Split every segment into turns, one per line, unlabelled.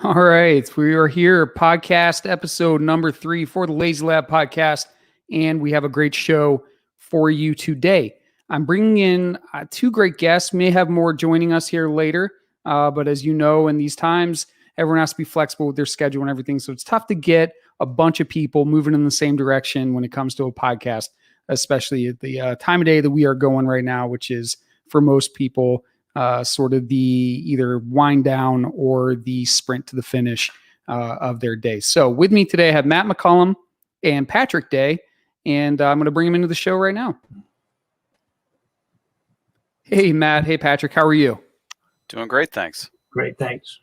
All right, we are here, podcast episode number 3 for the Lazy Lab podcast, and we have a great show for you today. I'm bringing in 2 great guests. May have more joining us here later, but as you know, in these times, everyone has to be flexible with their schedule and everything, so it's tough to get a bunch of people moving in the same direction when it comes to a podcast, especially at the time of day that we are going right now, which is for most people sort of the either wind down or the sprint to the finish of their day. So with me today, I have Matt McCollum and Patrick Day, and I'm going to bring them into the show right now. Hey, Matt. Hey, Patrick. How are you?
Doing great, thanks.
Great, thanks.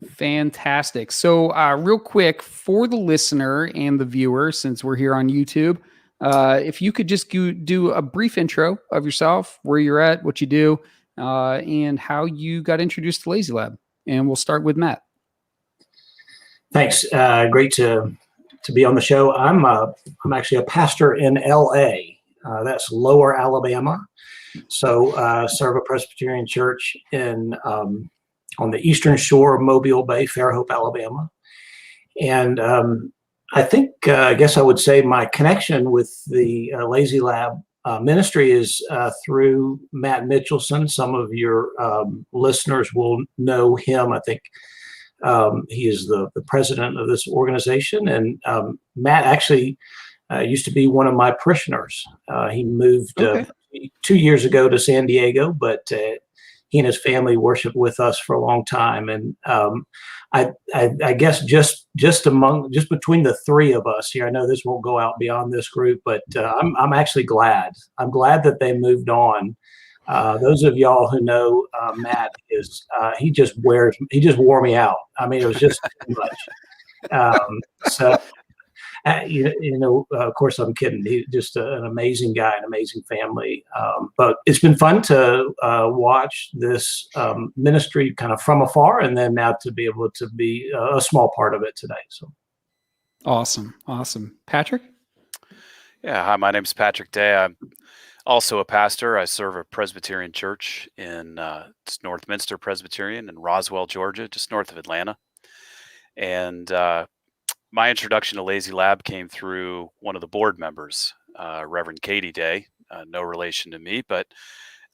Fantastic. So real quick, for the listener and the viewer, since we're here on YouTube, if you could just do a brief intro of yourself, where you're at, what you do, and how you got introduced to Lazy Lab. And we'll start with Matt.
Thanks. Great to be on the show. I'm actually a pastor in LA. That's Lower Alabama. So serve a Presbyterian church in on the eastern shore of Mobile Bay, Fairhope, Alabama. And I guess I would say my connection with the Lazy Lab ministry is through Matt Mitchelson. Some of your listeners will know him. I think he is the president of this organization. And Matt actually used to be one of my parishioners. He moved 2 years ago to San Diego, but he and his family worshiped with us for a long time. And I guess just between the 3 of us here, I know this won't go out beyond this group, but I'm actually glad. I'm glad that they moved on. Those of y'all who know Matt, he just wore me out. I mean, it was just too much. Of course, I'm kidding. He's just an amazing guy, an amazing family. But it's been fun to watch this ministry kind of from afar, and then now to be able to be a small part of it today. So
awesome. Patrick?
Yeah, hi, my name's Patrick Day. I'm also a pastor. I serve a Presbyterian church in Northminster Presbyterian in Roswell, Georgia, just north of Atlanta. And my introduction to Lazy Lab came through one of the board members, Reverend Katie Day, no relation to me, but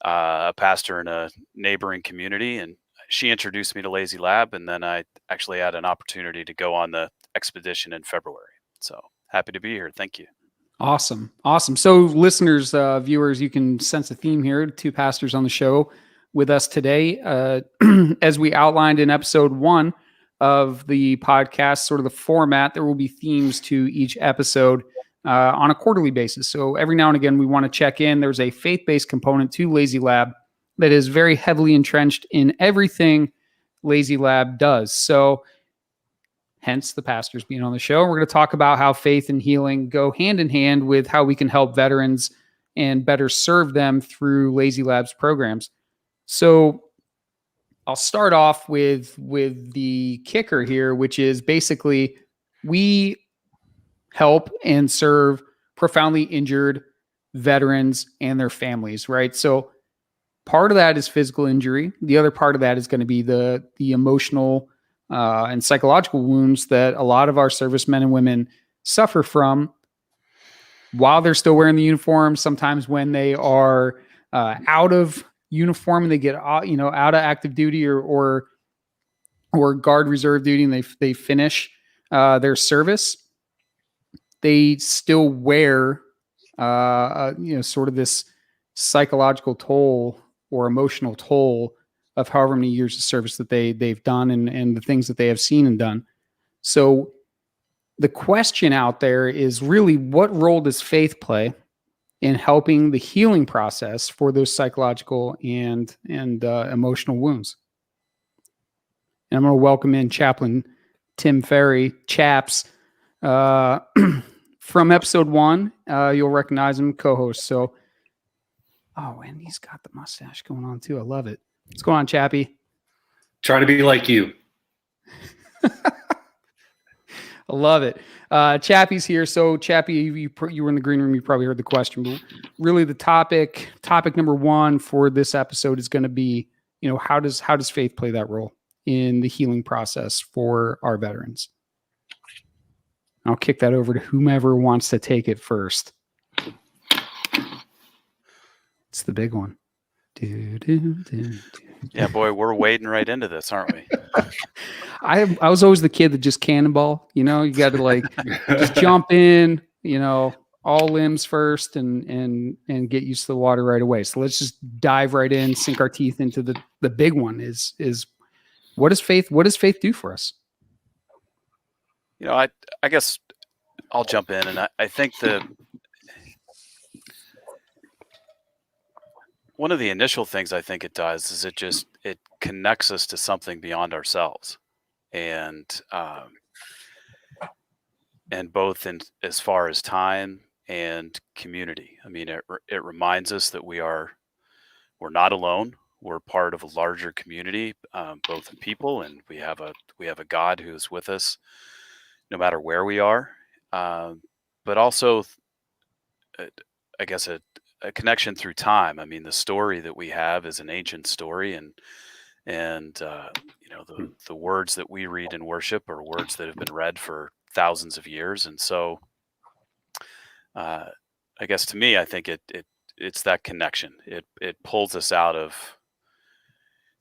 a pastor in a neighboring community. And she introduced me to Lazy Lab, and then I actually had an opportunity to go on the expedition in February. So happy to be here. Thank you.
Awesome. So listeners, viewers, you can sense a theme here. 2 pastors on the show with us today. As we outlined in episode 1 of the podcast, sort of the format, there will be themes to each episode on a quarterly basis. So every now and again, we want to check in. There's a faith-based component to Lazy Lab that is very heavily entrenched in everything Lazy Lab does. So hence the pastors being on the show. We're going to talk about how faith and healing go hand in hand with how we can help veterans and better serve them through Lazy Lab's programs. So I'll start off with the kicker here, which is basically we help and serve profoundly injured veterans and their families, right? So part of that is physical injury. The other part of that is going to be the emotional and psychological wounds that a lot of our servicemen and women suffer from while they're still wearing the uniform. Sometimes when they are out of uniform and they get out of active duty or guard reserve duty, and they finish their service, they still wear sort of this psychological toll or emotional toll of however many years of service that they've done and the things that they have seen and done. So the question out there is really, what role does faith play in helping the healing process for those psychological and emotional wounds? And I'm going to welcome in Chaplain Tim Fary, Chaps, from episode 1. You'll recognize him, co-host. So, and he's got the mustache going on too. I love it. What's going on, Chappy?
Trying to be like you.
I love it. Chappy's here. So Chappy, you were in the green room. You probably heard the question, but really the topic number one for this episode is going to be, how does faith play that role in the healing process for our veterans? I'll kick that over to whomever wants to take it first. It's the big one.
Yeah, boy, we're wading right into this, aren't we?
I was always the kid that just cannonball. You got to just jump in. All limbs first, and get used to the water right away. So let's just dive right in, sink our teeth into the big one. Is what does faith do for us?
I guess I'll jump in, and I think one of the initial things I think it does is it connects us to something beyond ourselves, and both in as far as time and community. I mean, it reminds us that we're not alone. We're part of a larger community, both in people, and we have a God who's with us no matter where we are. But also, I guess a connection through time. I mean, the story that we have is an ancient story, and the words that we read in worship are words that have been read for thousands of years. And so, I guess to me, I think it's that connection. It pulls us out of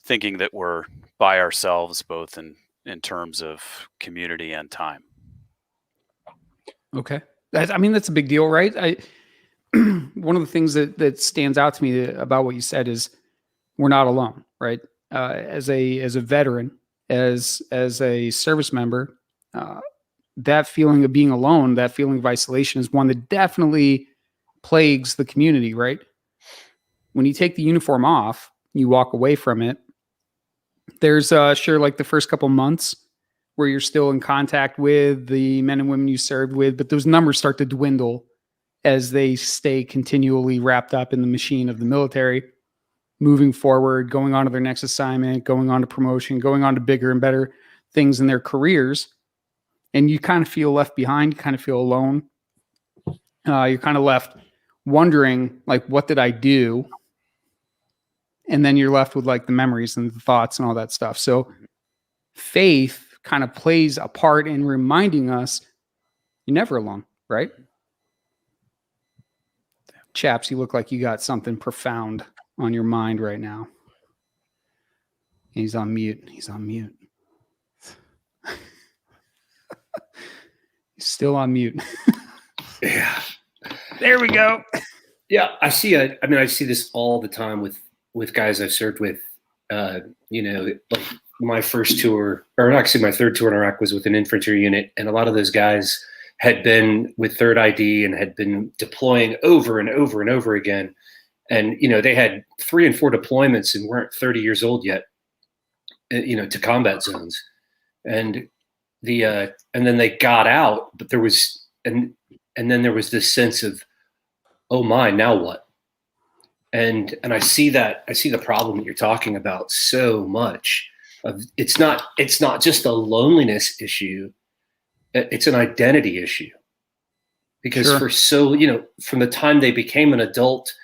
thinking that we're by ourselves, both in terms of community and time.
Okay. That's a big deal, right? One of the things that stands out to me about what you said is we're not alone, right? As a veteran, as a service member, that feeling of being alone, that feeling of isolation is one that definitely plagues the community, right? When you take the uniform off, you walk away from it. There's sure the first couple months where you're still in contact with the men and women you served with, but those numbers start to dwindle as they stay continually wrapped up in the machine of the military, moving forward, going on to their next assignment, going on to promotion, going on to bigger and better things in their careers. And you kind of feel left behind, you kind of feel alone. You're kind of left wondering, what did I do? And then you're left with the memories and the thoughts and all that stuff. So faith kind of plays a part in reminding us you're never alone, right? Chaps, you look like you got something profound on your mind right now. He's on mute. He's still on mute.
Yeah.
There we go.
Yeah, I see this all the time with guys I've served with. My first tour, or actually my third tour in Iraq, was with an infantry unit, and a lot of those guys had been with Third ID and had been deploying over and over and over again. And, they had 3 and 4 deployments and weren't 30 years old yet, to combat zones. And and then they got out, but there was, and then there was this sense of, oh my, now what? And I see the problem that you're talking about so much. It's not just a loneliness issue. It's an identity issue, because sure. From the time they became an adult,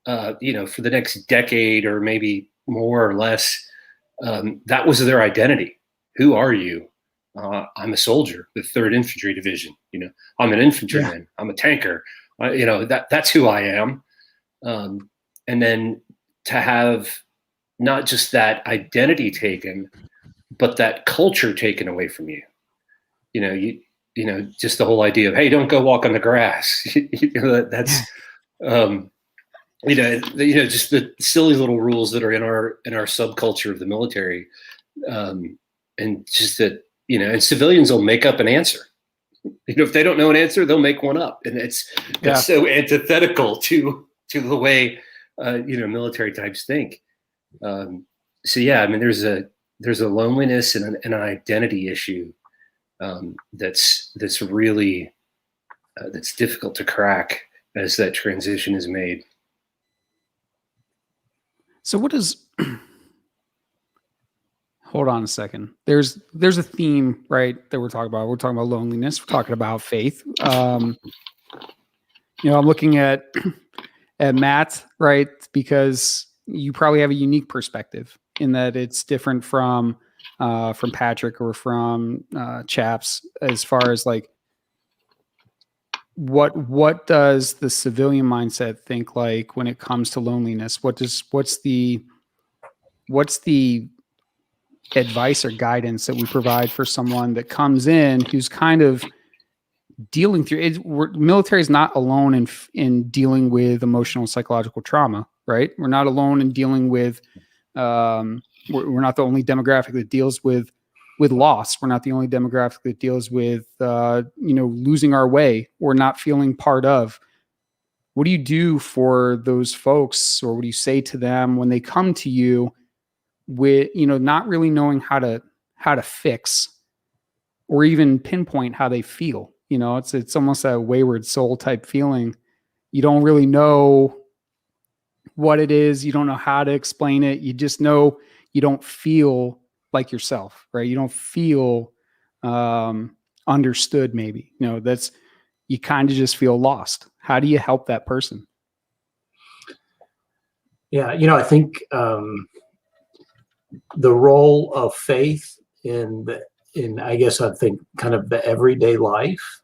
for the next decade or maybe more or less, that was their identity. Who are you? I'm a soldier, the 3rd Infantry Division. I'm an infantryman. Yeah. I'm a tanker. That's who I am. And then to have not just that identity taken, but that culture taken away from you. Just the whole idea of, hey, don't go walk on the grass. That's, just the silly little rules that are in our subculture of the military. And just that, and civilians will make up an answer. If they don't know an answer, they'll make one up. And it's so antithetical to the way, military types think. There's a loneliness and an identity issue that's really that's difficult to crack as that transition is made.
So what is? Hold on a second. There's a theme, right, that we're talking about. We're talking about loneliness. We're talking about faith. I'm looking at Matt, right, because you probably have a unique perspective in that it's different from from Patrick or from Chaps, as far as like what does the civilian mindset think like when it comes to loneliness? What's the advice or guidance that we provide for someone that comes in who's kind of dealing through it? Military is not alone in dealing with emotional and psychological trauma, right? We're not alone in dealing with we're not the only demographic that deals with loss. We're not the only demographic that deals with losing our way or not feeling part of. What do you do for those folks, or what do you say to them when they come to you with not really knowing how to fix or even pinpoint how they feel? It's almost a wayward soul type feeling. You don't really know what it is. You don't know how to explain it. You just know you don't feel like yourself, right? You don't feel understood. Maybe, you kind of just feel lost. How do you help that person?
Yeah. I think the role of faith in I guess I think kind of the everyday life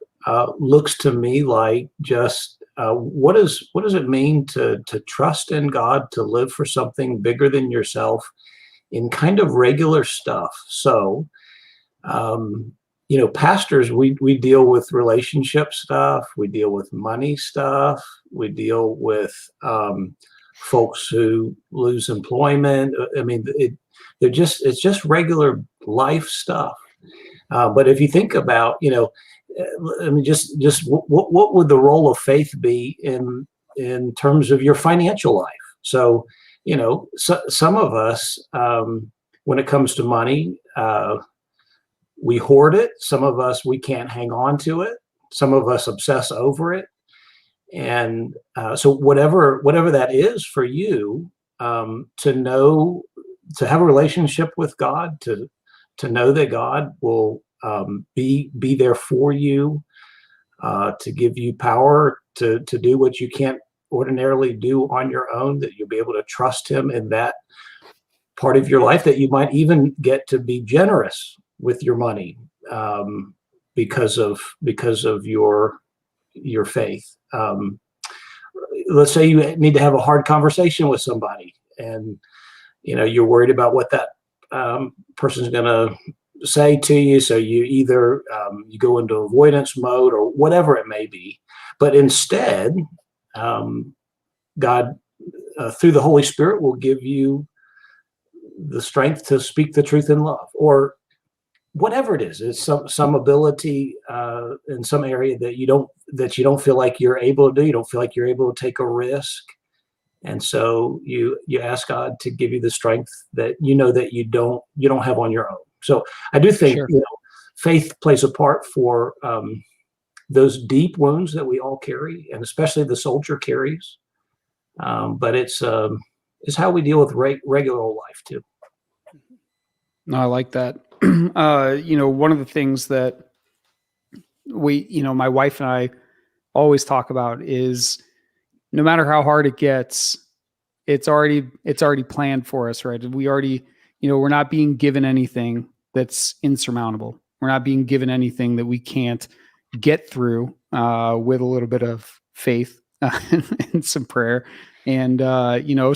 looks to me like just what does it mean to trust in God, to live for something bigger than yourself in kind of regular stuff. So, pastors, we deal with relationship stuff, we deal with money stuff, we deal with folks who lose employment. I mean, it's just regular life stuff. But if you think about, I mean, just what would the role of faith be in terms of your financial life? So, some of us, when it comes to money, we hoard it. Some of us, we can't hang on to it. Some of us obsess over it. And so whatever that is for you, to have a relationship with God, to know that God will be there for you, to give you power to do what you can't ordinarily do on your own, that you'll be able to trust him in that part of your life, that you might even get to be generous with your money because of your faith. Let's say you need to have a hard conversation with somebody, and you're worried about what that person's going to say to you, so you either you go into avoidance mode or whatever it may be. But instead, God through the Holy Spirit will give you the strength to speak the truth in love, or whatever it is. It's some ability in some area that you don't feel like you're able to do. You don't feel like you're able to take a risk, and so you ask God to give you the strength that that you don't have on your own. So I do think
Sure.
Faith plays a part for those deep wounds that we all carry, and especially the soldier carries. But it's how we deal with regular life too.
No, I like that. One of the things that my wife and I always talk about is no matter how hard it gets, it's already planned for us, right? We already, we're not being given anything that's insurmountable. We're not being given anything that we can't get through with a little bit of faith and some prayer. And,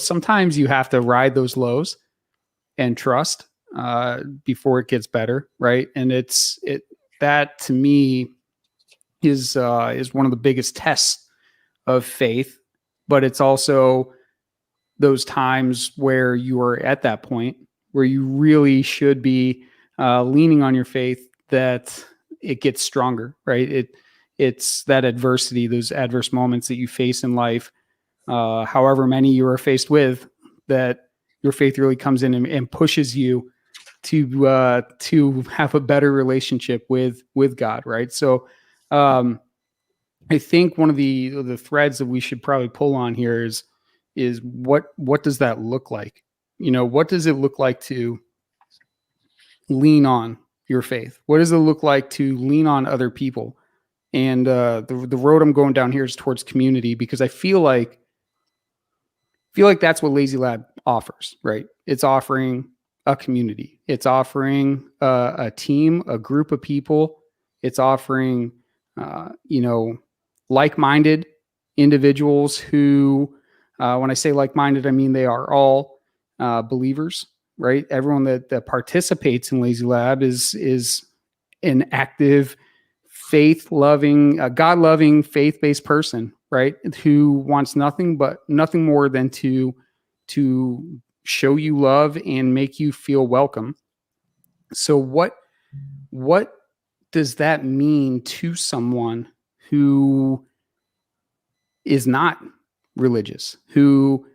sometimes you have to ride those lows and trust before it gets better. Right. And that to me is one of the biggest tests of faith, but it's also those times where you are at that point where you really should be leaning on your faith, that it gets stronger, right? It's that adversity, those adverse moments that you face in life, however many you are faced with, that your faith really comes in and pushes you to have a better relationship with God, right? So I think one of the threads that we should probably pull on here is what does that look like? What does it look like to lean on your faith? What does it look like to lean on other people? And the road I'm going down here is towards community, because I feel like that's what Lazy Lad offers, right? It's offering a community. It's offering a team, a group of people. It's offering, like-minded individuals who, when I say like-minded, I mean they are all believers, right? Everyone that participates in Lazy Lab is an active, faith-loving, God-loving, faith-based person, right? Who wants nothing more than to show you love and make you feel welcome. So what does that mean to someone who is not religious, who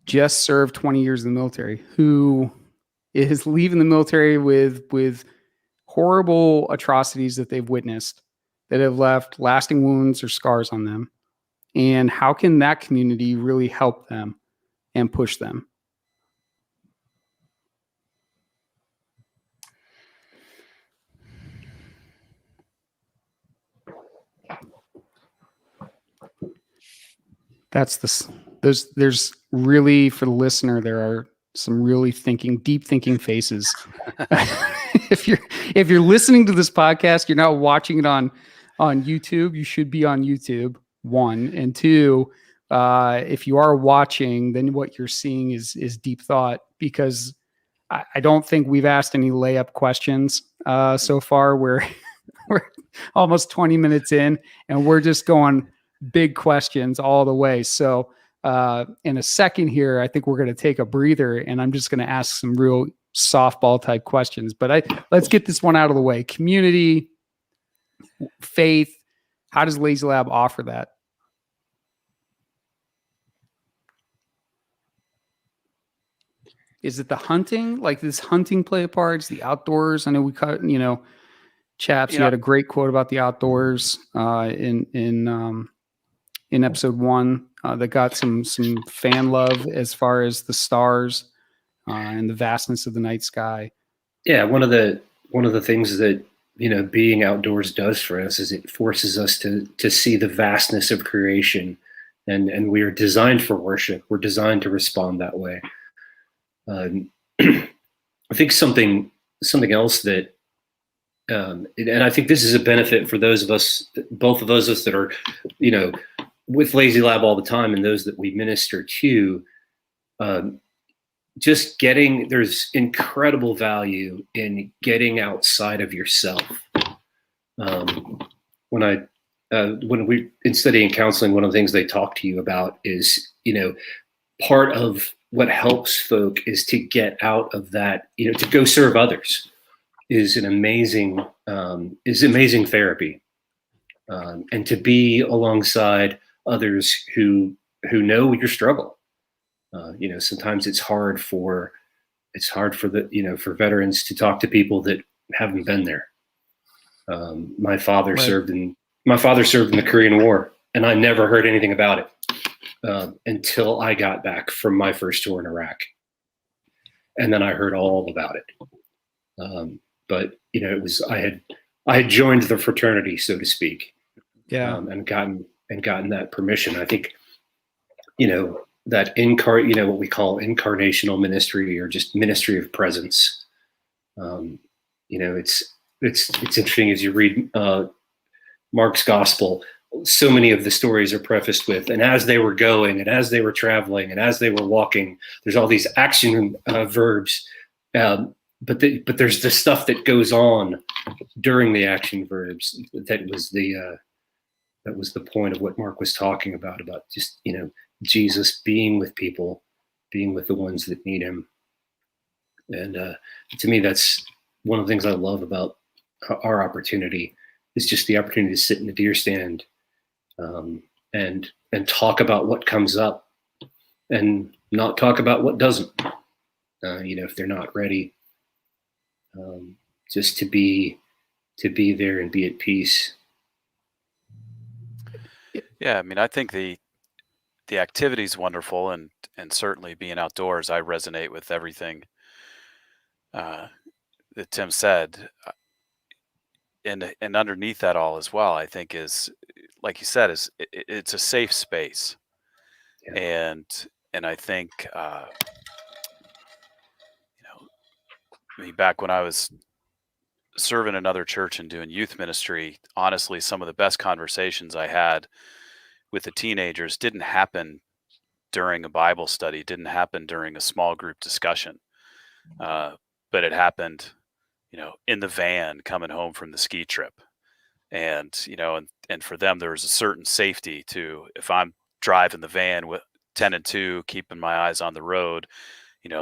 just served 20 years in the military, who is leaving the military with horrible atrocities that they've witnessed that have left lasting wounds or scars on them? And how can that community really help them and push them? There's really, for the listener, there are some really deep thinking faces. If you're listening to this podcast, you're not watching it on YouTube. You should be on YouTube, one, and two. If you are watching, then what you're seeing is deep thought, because I don't think we've asked any layup questions so far. We're almost 20 minutes in, and we're just going big questions all the way. So in a second here, I think we're going to take a breather, and I'm just going to ask some real softball type questions. But let's get this one out of the way. Community, faith. How does Lazy Lab offer that? Is it the hunting? Like, does hunting play a part? It's the outdoors. I know we cut, Chaps, you had a great quote about the outdoors in episode 1 that got some fan love as far as the stars and the vastness of the night sky.
Yeah, one of the things that being outdoors does for us is it forces us to see the vastness of creation, and we are designed for worship. We're designed to respond that way. I think something else that, and I think this is a benefit for those of us, both of those of us that are, with Lazy Lab all the time, and those that we minister to, there's incredible value in getting outside of yourself. When we in studying counseling, one of the things they talk to you about is, part of what helps folk is to get out of that, to go serve others is amazing therapy, and to be alongside others who know your struggle. Sometimes it's hard for for veterans to talk to people that haven't been there. My father served in the Korean War, and I never heard anything about it until I got back from my first tour in Iraq, and then I heard all about it. But I had joined the fraternity, so to speak, and gotten that permission. I think, that what we call incarnational ministry, or just ministry of presence. It's interesting as you read Mark's gospel. So many of the stories are prefaced with, and as they were going, and as they were traveling, and as they were walking, there's all these action verbs. But there's the stuff that goes on during the action verbs. That was the point of what Mark was talking about just, Jesus being with people, being with the ones that need him. And to me, that's one of the things I love about our opportunity, is just the opportunity to sit in the deer stand and talk about what comes up, and not talk about what doesn't. If they're not ready, just to be there and be at peace.
Yeah, I mean, I think the activity is wonderful, and certainly being outdoors, I resonate with everything that Tim said. And underneath that all as well, I think is, like you said, it's a safe space. Yeah. And I think I mean, back when I was serving another church and doing youth ministry, honestly, some of the best conversations I had with the teenagers didn't happen during a Bible study, didn't happen during a small group discussion, but it happened, in the van coming home from the ski trip. And, and for them, there was a certain safety to, if I'm driving the van with 10 and 2, keeping my eyes on the road,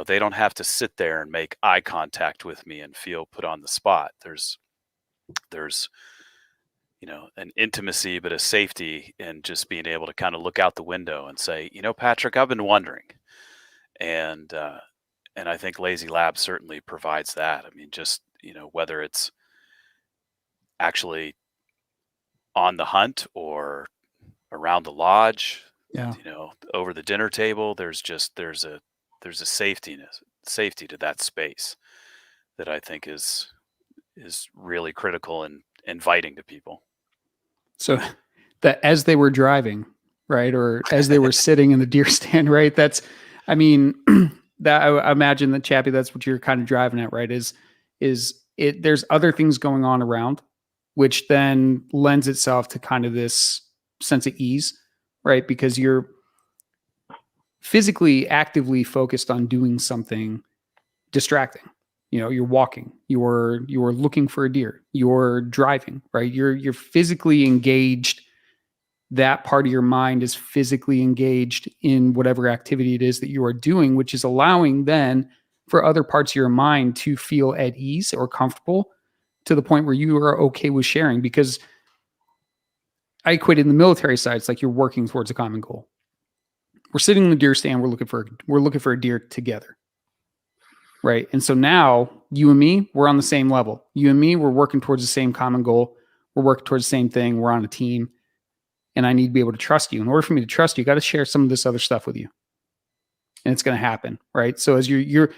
they don't have to sit there and make eye contact with me and feel put on the spot. There's an intimacy, but a safety in just being able to kind of look out the window and say, Patrick, I've been wondering. And I think Lazy Lab certainly provides that. I mean, just, whether it's actually on the hunt or around the lodge,
Yeah.
over the dinner table, there's a safety to that space that I think is really critical and inviting to people.
So that as they were driving, right, or as they were sitting in the deer stand, right? That's, I mean, that I imagine that, Chappy, that's what you're kind of driving at, right? Is it? There's other things going on around, which then lends itself to kind of this sense of ease, right? Because you're physically actively focused on doing something distracting. You're walking, you're looking for a deer, you're driving, right? You're physically engaged. That part of your mind is physically engaged in whatever activity it is that you are doing, which is allowing then for other parts of your mind to feel at ease or comfortable to the point where you are okay with sharing. Because I equate in the military side, it's like you're working towards a common goal. We're sitting in the deer stand, we're looking for a deer together. Right. And so now you and me, we're on the same level. You and me, we're working towards the same common goal. We're working towards the same thing. We're on a team. And I need to be able to trust you. In order for me to trust you, got to share some of this other stuff with you. And it's going to happen. Right. So as you're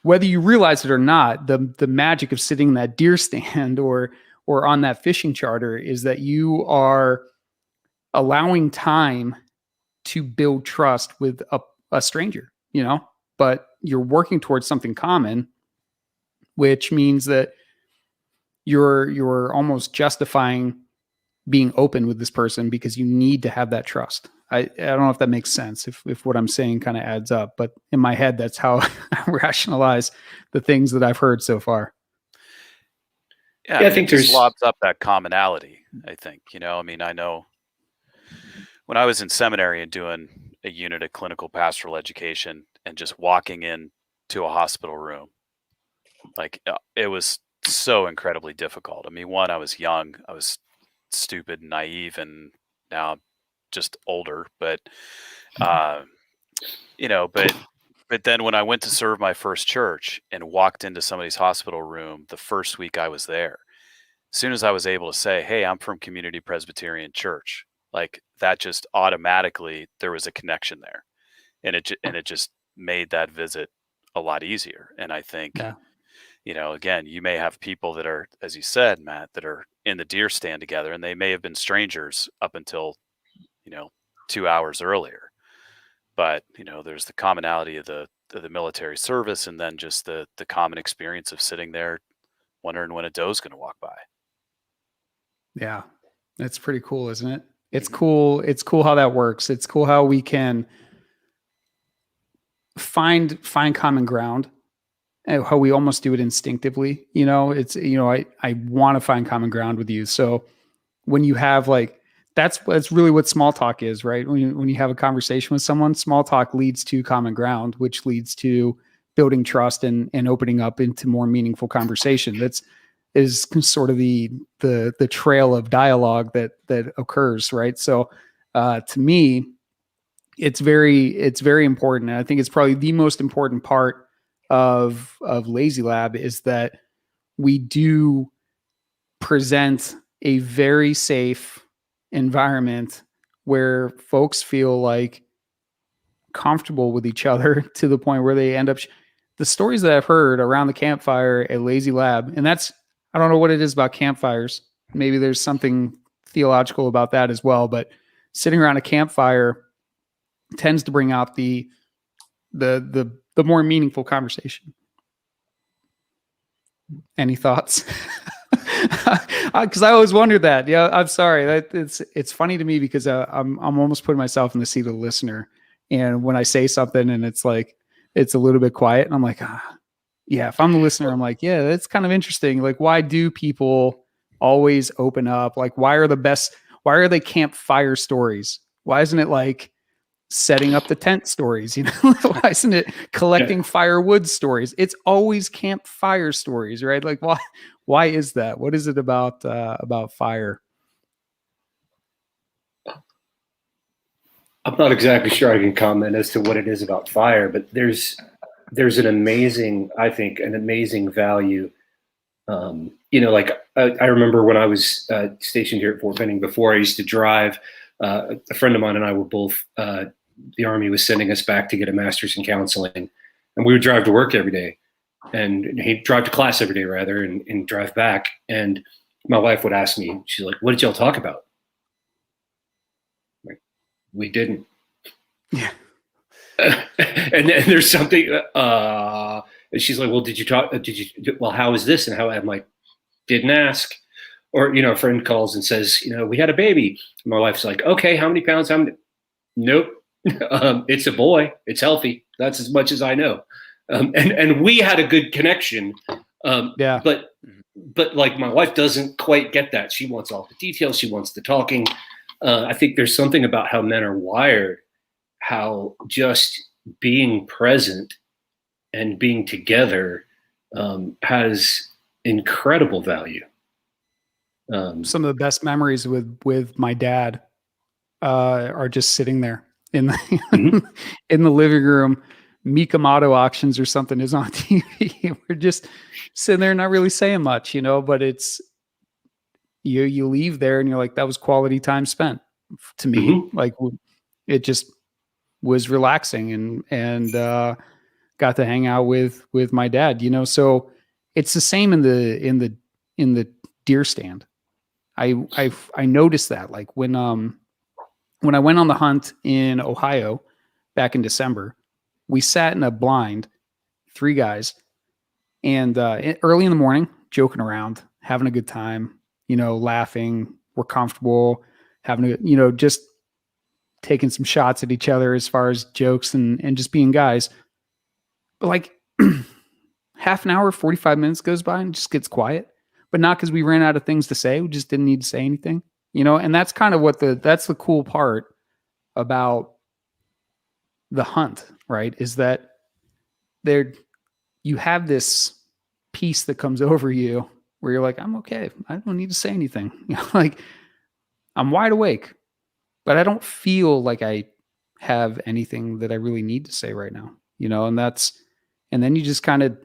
whether you realize it or not, the magic of sitting in that deer stand or on that fishing charter is that you are allowing time to build trust with a stranger, but you're working towards something common, which means that you're almost justifying being open with this person because you need to have that trust. I don't know if that makes sense, if what I'm saying kind of adds up, but in my head, that's how I rationalize the things that I've heard so far.
Yeah, I think there's lobs up that commonality, I think. I know when I was in seminary and doing a unit of clinical pastoral education and just walking into a hospital room, like it was so incredibly difficult. I mean, one, I was young, I was stupid and naive, and now I'm just older, but but then when I went to serve my first church and walked into somebody's hospital room the first week I was there, as soon as I was able to say, hey, I'm from Community Presbyterian Church, like that just automatically, there was a connection there, and it just made that visit a lot easier. And I think, again, you may have people that are, as you said, Matt, that are in the deer stand together, and they may have been strangers up until, 2 hours earlier. But, there's the commonality of the military service, and then just the common experience of sitting there wondering when a doe's going to walk by.
Yeah, that's pretty cool, isn't it? It's cool. It's cool how that works. It's cool how we can find common ground, and how we almost do it instinctively. It's, I want to find common ground with you. So when you have that's really what small talk is, right? When you have a conversation with someone, small talk leads to common ground, which leads to building trust and opening up into more meaningful conversation. Is sort of the trail of dialogue that occurs, right? So to me, it's very important. And I think it's probably the most important part of Lazy Lab is that we do present a very safe environment where folks feel comfortable with each other to the point where they end up the stories that I've heard around the campfire at Lazy Lab. And that's, I don't know what it is about campfires. Maybe there's something theological about that as well, but sitting around a campfire tends to bring out the more meaningful conversation. Any thoughts? Because I always wondered that. Yeah, I'm sorry. It's funny to me because I'm almost putting myself in the seat of the listener, and when I say something and it's like it's a little bit quiet, and I'm like, yeah. If I'm the listener, I'm like, yeah, that's kind of interesting. Like, why do people always open up? Like, why are they campfire stories? Why isn't it like setting up the tent stories? You know, why isn't it collecting firewood stories? It's always campfire stories, right? Like, why is that? What is it about fire?
I'm not exactly sure I can comment as to what it is about fire, but there's an amazing value. Like I remember when I was stationed here at Fort Benning before, I used to drive. A friend of mine and I were both, the Army was sending us back to get a master's in counseling, and we would drive to work every day, and he'd drive to class every day rather, and drive back. And my wife would ask me, she's like, "What did y'all talk about?" Like, we didn't.
Yeah.
And then there's something, and she's like, "Well, well, how is this?" And how? I'm like, "Didn't ask." Or, a friend calls and says, "We had a baby." And my wife's like, "Okay, how many pounds? How many?" Nope. It's a boy. It's healthy. That's as much as I know. And we had a good connection.
Yeah.
But like my wife doesn't quite get that. She wants all the details. She wants the talking. I think there's something about how men are wired, how just being present and being together has incredible value.
Some of the best memories with my dad are just sitting there in the in the living room. Mikamoto auctions or something is on TV. We're just sitting there, not really saying much, but it's you leave there and you're like, that was quality time spent to me. Like, it just was relaxing and got to hang out with my dad, so it's the same in the deer stand. I noticed that, like, when I went on the hunt in Ohio back in December, we sat in a blind, 3 guys, and early in the morning, joking around, having a good time, laughing. We're comfortable, having just taking some shots at each other as far as jokes and just being guys. But like half an hour, 45 minutes goes by and it just gets quiet. But not because we ran out of things to say. We just didn't need to say anything, and that's kind of that's the cool part about the hunt, right? Is that you have this peace that comes over you where you're like, I'm okay. I don't need to say anything. Like, I'm wide awake, but I don't feel like I have anything that I really need to say right now, and then you just kind of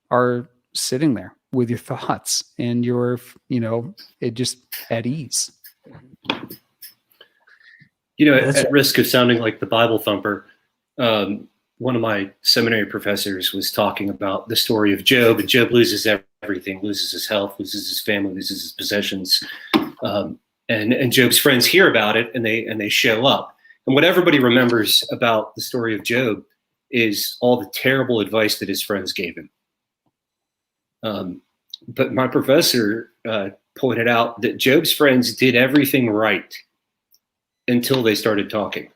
are sitting there with your thoughts and you're, it just at ease.
At risk of sounding like the Bible thumper, one of my seminary professors was talking about the story of Job, and Job loses everything, loses his health, loses his family, loses his possessions. And Job's friends hear about it and they show up. And what everybody remembers about the story of Job is all the terrible advice that his friends gave him. But my professor pointed out that Job's friends did everything right until they started talking.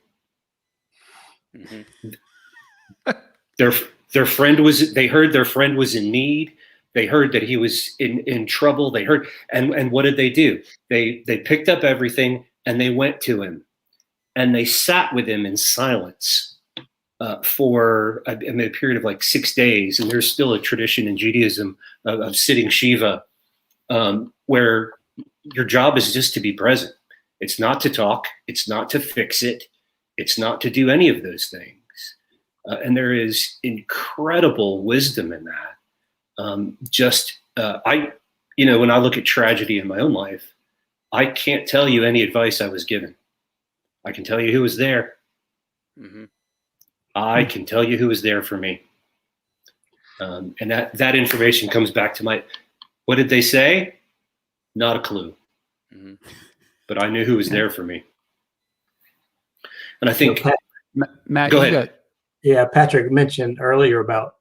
Their friend they heard their friend was in need. They heard that he was in trouble. They heard, and what did they do? They picked up everything and they went to him and they sat with him in silence for a period of like 6 days. And there's still a tradition in Judaism of sitting Shiva, where your job is just to be present. It's not to talk. It's not to fix it. It's not to do any of those things. And there is incredible wisdom in that. When I look at tragedy in my own life, I can't tell you any advice I was given. I can tell you who was there. I can tell you who was there for me. And that information comes back to what did they say? Not a clue. But I knew who was there for me. And I think,
Matt,
go ahead.
Yeah, Patrick mentioned earlier about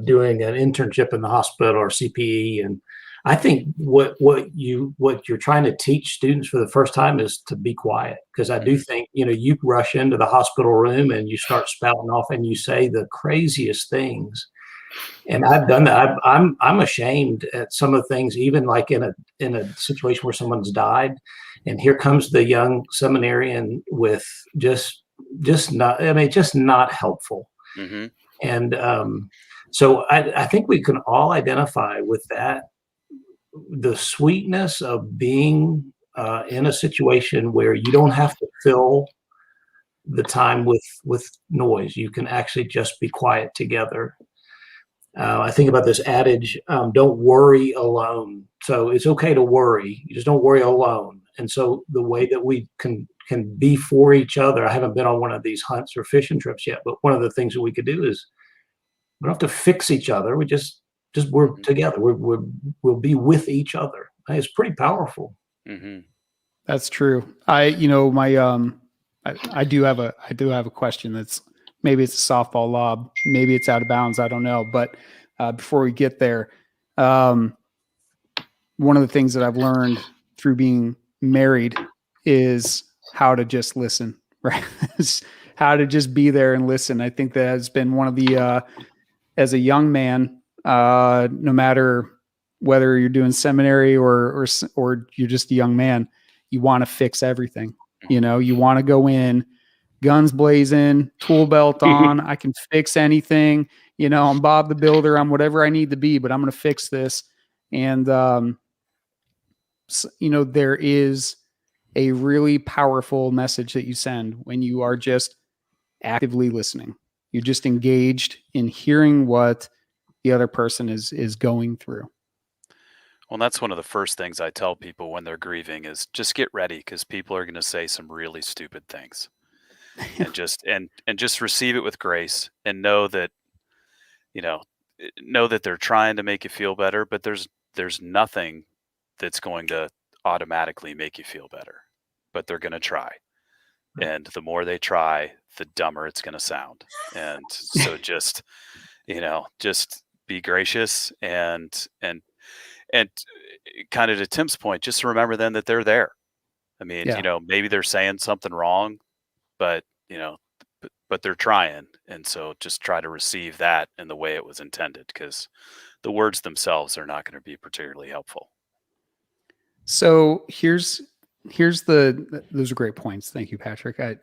doing an internship in the hospital or CPE, and I think what you're trying to teach students for the first time is to be quiet, because I do think, you rush into the hospital room and you start spouting off and you say the craziest things. And I've done that. I'm ashamed at some of the things, even like in a situation where someone's died, and here comes the young seminarian with just not helpful.
Mm-hmm.
And so I think we can all identify with that, the sweetness of being in a situation where you don't have to fill the time with noise. You can actually just be quiet together. I think about this adage, don't worry alone. So it's okay to worry, you just don't worry alone. And so the way that we can be for each other, I haven't been on one of these hunts or fishing trips yet, but one of the things that we could do is we don't have to fix each other. We just work together. We'll be with each other. It's pretty powerful.
Mm-hmm.
That's true. I do have a question that's, maybe it's a softball lob, maybe it's out of bounds, I don't know. But before we get there, one of the things that I've learned through being married is how to just listen, right? How to just be there and listen. I think that has been one of the, as a young man, no matter whether you're doing seminary or you're just a young man, you want to fix everything. You want to go in, guns blazing, tool belt on. I can fix anything. I'm Bob the Builder. I'm whatever I need to be, but I'm going to fix this. And, there is a really powerful message that you send when you are just actively listening. You're just engaged in hearing what the other person is going through.
Well, that's one of the first things I tell people when they're grieving is just get ready, because people are going to say some really stupid things. And just receive it with grace, and know that they're trying to make you feel better, but there's nothing that's going to automatically make you feel better, but they're going to try. And the more they try, the dumber it's going to sound. And so just be gracious and kind of to Tim's point, just remember then that they're there. I mean, maybe they're saying something wrong, but they're trying. And so just try to receive that in the way it was intended, because the words themselves are not going to be particularly helpful.
So those are great points. Thank you, Patrick. Here's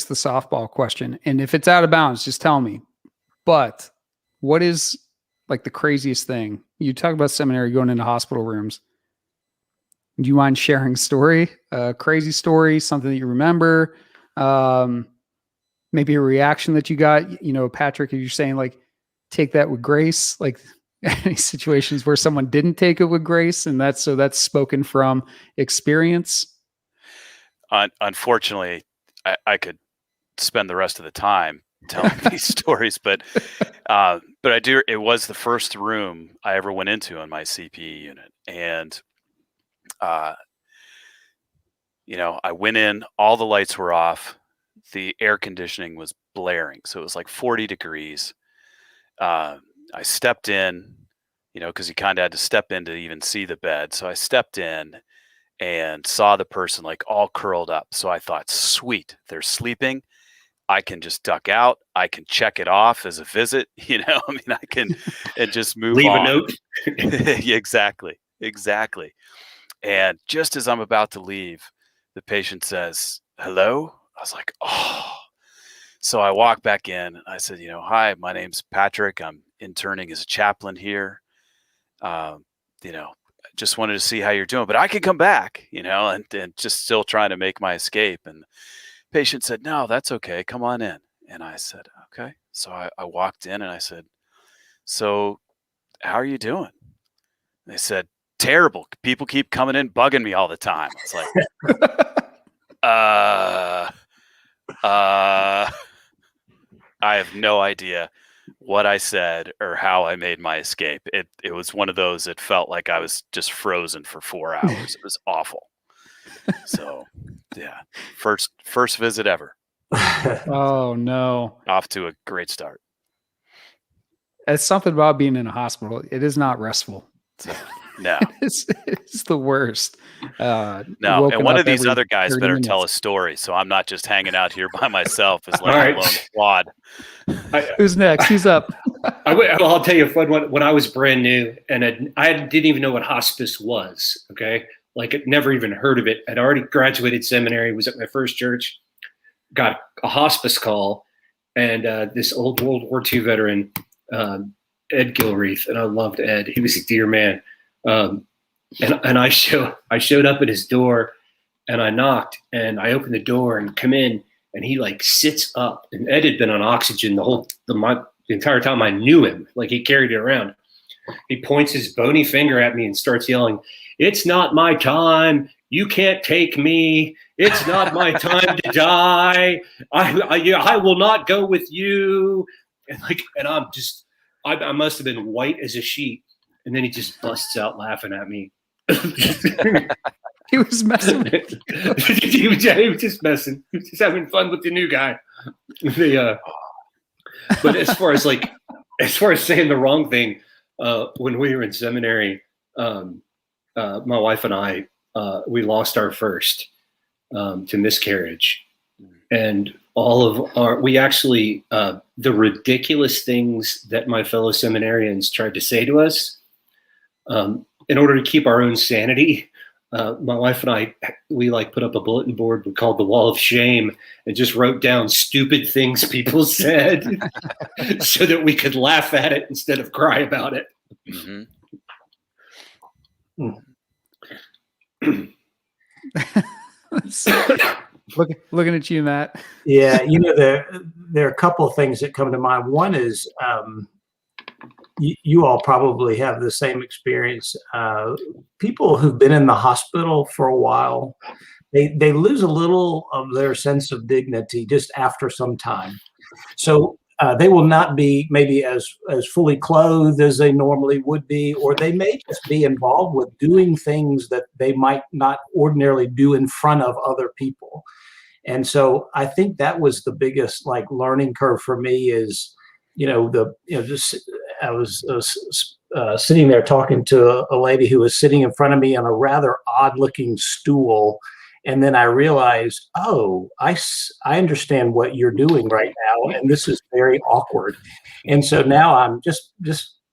the softball question. And if it's out of bounds, just tell me, but what is like the craziest thing? You talk about seminary, going into hospital rooms. Do you mind sharing a story, a crazy story, something that you remember? Maybe a reaction that you got, Patrick, if you're saying like, take that with grace, like any situations where someone didn't take it with grace, and that's spoken from experience.
Unfortunately, I could spend the rest of the time telling these stories, but I do. It was the first room I ever went into in my CPE unit, and I went in, all the lights were off, the air conditioning was blaring, so it was like 40 degrees. I stepped in, because you kind of had to step in to even see the bed. So I stepped in and saw the person like all curled up. So I thought, sweet, they're sleeping. I can just duck out. I can check it off as a visit. I can and just move
Leave
on.
a note.
Exactly. And just as I'm about to leave, the patient says, hello. I was like, oh. So I walked back in. I said, hi, my name's Patrick. I'm interning as a chaplain here. Just wanted to see how you're doing, but I can come back, and just still trying to make my escape. And the patient said, no, that's okay. Come on in. And I said, okay. So I walked in and I said, so how are you doing? And they said, terrible. People keep coming in, bugging me all the time. It's like, I have no idea what I said or how I made my escape. It was one of those, it felt like I was just frozen for 4 hours. It was awful. So yeah, first visit ever.
Oh no.
Off to a great start.
It's something about being in a hospital. It is not restful.
No.
It's the worst.
No,
woken
and one
up
of these
every
other guys
30
better tell a
minutes.
story, so I'm not just hanging out here by myself as
All
like
right.
a lone squad.
Who's next? Who's up?
I'll tell you a fun one. When I was brand new and I didn't even know what hospice was, okay? Like I'd never even heard of it. I'd already graduated seminary, was at my first church, got a hospice call, and this old World War II veteran, Ed Gilreath, and I loved Ed. He was a dear man. And I showed up at his door, and I knocked, and I opened the door and come in, and he like sits up. And Ed had been on oxygen the entire time I knew him. Like he carried it around. He points his bony finger at me and starts yelling, "It's not my time. You can't take me. It's not my time to die. I will not go with you." And I must have been white as a sheet. And then he just busts out laughing at me.
He was messing with you.
he was just messing. He was just having fun with the new guy. But as far as saying the wrong thing, when we were in seminary, my wife and I, we lost our first to miscarriage. And the ridiculous things that my fellow seminarians tried to say to us, in order to keep our own sanity, my wife and I, we like put up a bulletin board we called the Wall of Shame and just wrote down stupid things people said so that we could laugh at it instead of cry about it.
Looking at you, Matt.
Yeah, there are a couple of things that come to mind. One is you all probably have the same experience. People who've been in the hospital for a while, they lose a little of their sense of dignity just after some time. So they will not be maybe as fully clothed as they normally would be, or they may just be involved with doing things that they might not ordinarily do in front of other people. And so I think that was the biggest learning curve for me is, I was sitting there talking to a lady who was sitting in front of me on a rather odd looking stool. And then I realized, oh, I understand what you're doing right now. And this is very awkward. And so now I'm just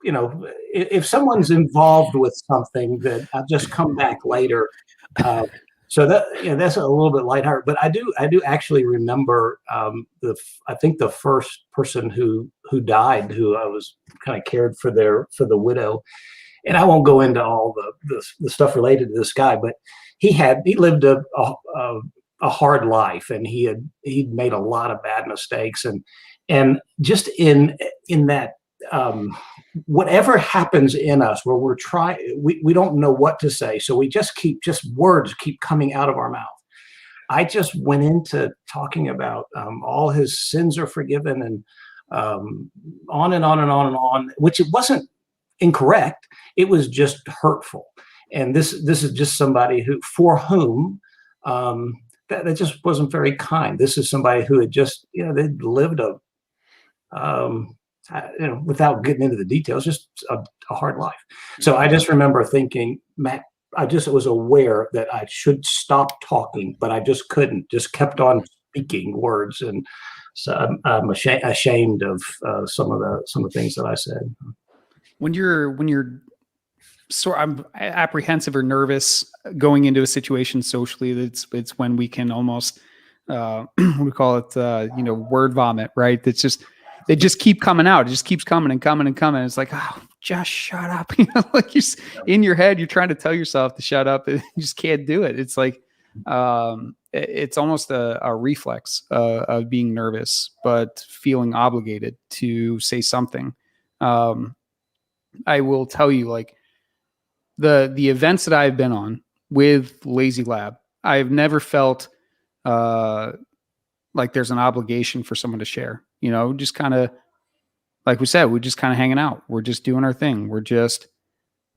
if someone's involved with something, that I'll just come back later. So that's a little bit lighthearted, but I do actually remember I think the first person who died, who I was kind of cared for the widow, and I won't go into all the stuff related to this guy, but he lived a hard life, and he'd made a lot of bad mistakes, and just in that. Whatever happens in us where we're trying, we don't know what to say. So we just words keep coming out of our mouth. I just went into talking about all his sins are forgiven and on and on and on and on, which it wasn't incorrect. It was just hurtful. And this is just somebody for whom that just wasn't very kind. This is somebody who had just, they'd lived without getting into the details, just a hard life. So I just remember thinking, Matt, I just was aware that I should stop talking, but I just couldn't, just kept on speaking words. And so I'm ashamed of some of the things that I said. When
you're I'm apprehensive or nervous going into a situation socially, it's when we can almost, what do we call it? Word vomit, right? It's just, they just keep coming out. It just keeps coming and coming and coming. It's like, oh, just shut up. Like you're in your head, you're trying to tell yourself to shut up and you just can't do it. It's like, it's almost a reflex of being nervous, but feeling obligated to say something. I will tell you, the events that I've been on with Lazy Lab, I've never felt like there's an obligation for someone to share. Just kind of, like we said, we're just kind of hanging out. We're just doing our thing. We're just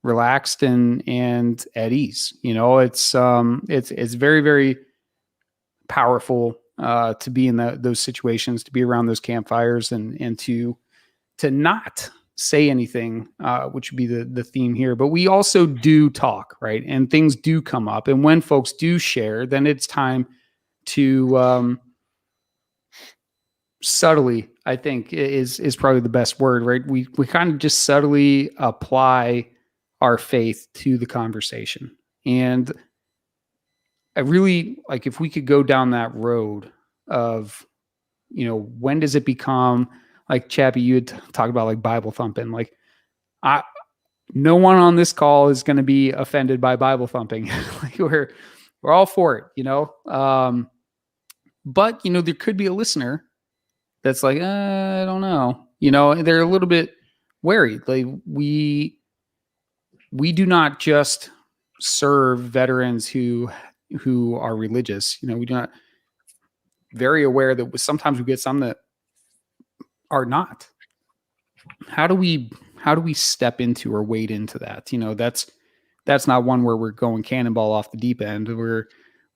relaxed and at ease. It's very, very powerful to be in those situations, to be around those campfires and to not say anything, which would be the theme here, but we also do talk, right? And things do come up. And when folks do share, then it's time to subtly, I think is probably the best word, right? We kind of just subtly apply our faith to the conversation. And I really like if we could go down that road of, when does it become like Chappy, you had talked about like Bible thumping. Like no one on this call is going to be offended by Bible thumping. Like we're all for it, but there could be a listener that's like, I don't know, they're a little bit wary. Like we do not just serve veterans who are religious. We do not, very aware that sometimes we get some that are not. How do we step into or wade into that? That's not one where we're going cannonball off the deep end. Where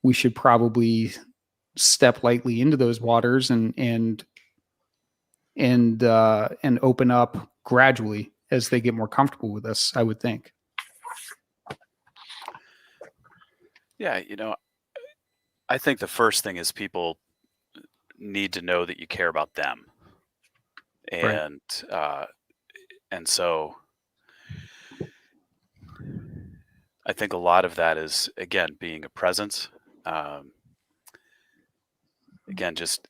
we should probably step lightly into those waters and open up gradually as they get more comfortable with us, I would think.
Yeah, I think the first thing is people need to know that you care about them. And and so I think a lot of that is, again, being a presence. Again, just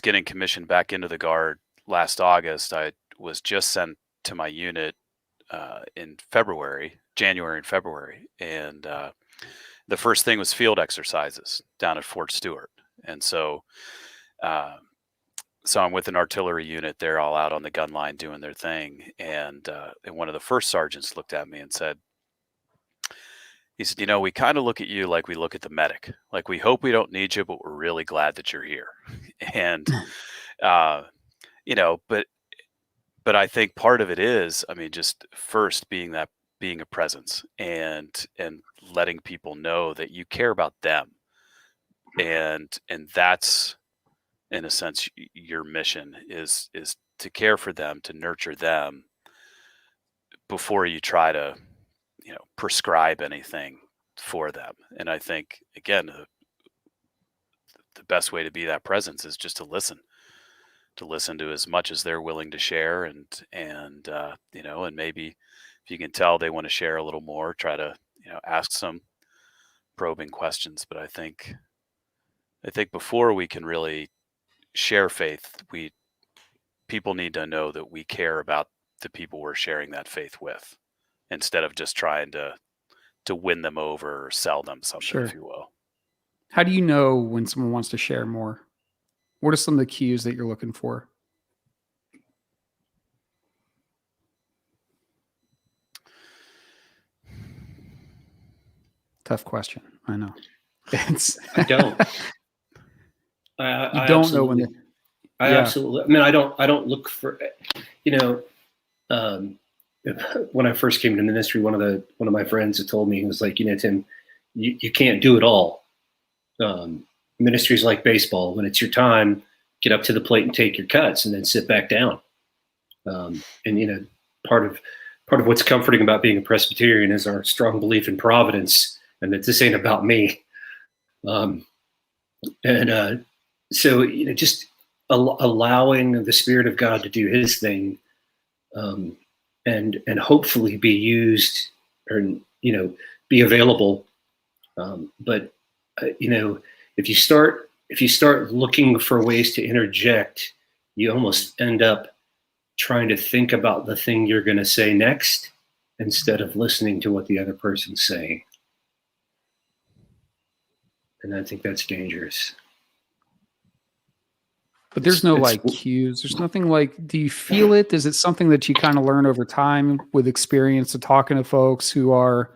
getting commissioned back into the Guard last August. I was just sent to my unit in January and February. And the first thing was field exercises down at Fort Stewart. And so I'm with an artillery unit. They're all out on the gun line doing their thing. And one of the first sergeants looked at me and said, he said, we kind of look at you like we look at the medic. Like we hope we don't need you, but we're really glad that you're here. And, but I think part of it is, just first being a presence and letting people know that you care about them. And that's, in a sense, your mission is to care for them, to nurture them before you try to, prescribe anything for them. And I think, again, the best way to be that presence is just to listen to as much as they're willing to share. And maybe if you can tell they want to share a little more, try to, ask some probing questions. But I think before we can really share faith, people need to know that we care about the people we're sharing that faith with, instead of just trying to win them over or sell them something,
Sure.
if you will.
How do you know when someone wants to share more? What are some of the cues that you're looking for? Tough question. I know.
I don't. I
don't know when.
Absolutely. I don't look for. When I first came to ministry, one of my friends had told me, he was like, Tim, you can't do it all. Ministry's like baseball. When it's your time, get up to the plate and take your cuts, and then sit back down. Part of what's comforting about being a Presbyterian is our strong belief in providence, and that this ain't about me. So just allowing the Spirit of God to do His thing, and hopefully be used, or be available. But if you start looking for ways to interject, you almost end up trying to think about the thing you're going to say next instead of listening to what the other person's saying. And I think that's dangerous.
But there's no cues. There's nothing like, do you feel it? Is it something that you kind of learn over time with experience of talking to folks who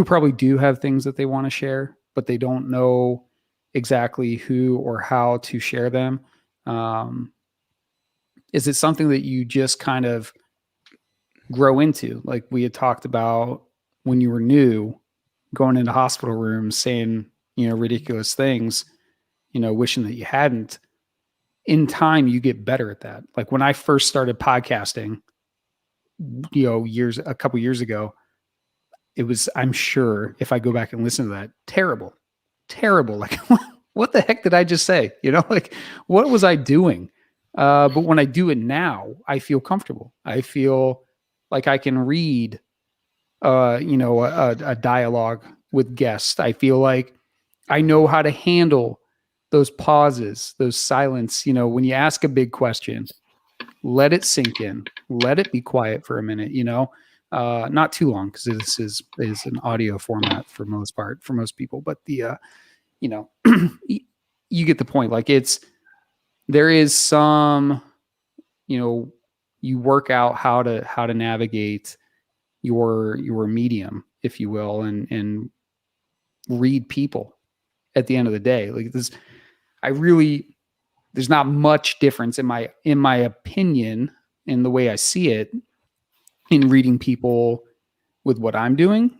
probably do have things that they want to share, but they don't know exactly who or how to share them? Is it something that you just kind of grow into? Like we had talked about when you were new, going into hospital rooms, saying, ridiculous things, wishing that you hadn't. in time, you get better at that. Like when I first started podcasting, a couple years ago, it was, I'm sure if I go back and listen to that, terrible. Like, what the heck did I just say? Like, what was I doing? But when I do it now, I feel comfortable. I feel like I can read, a dialogue with guests. I feel like I know how to handle those pauses, those silence. When you ask a big question, let it sink in, let it be quiet for a minute, not too long, because this is an audio format for most people, but you get the point. Like there is some, you work out how to navigate your medium, if you will, and read people at the end of the day. Like this, there's not much difference in my opinion, in the way I see it, in reading people with what I'm doing,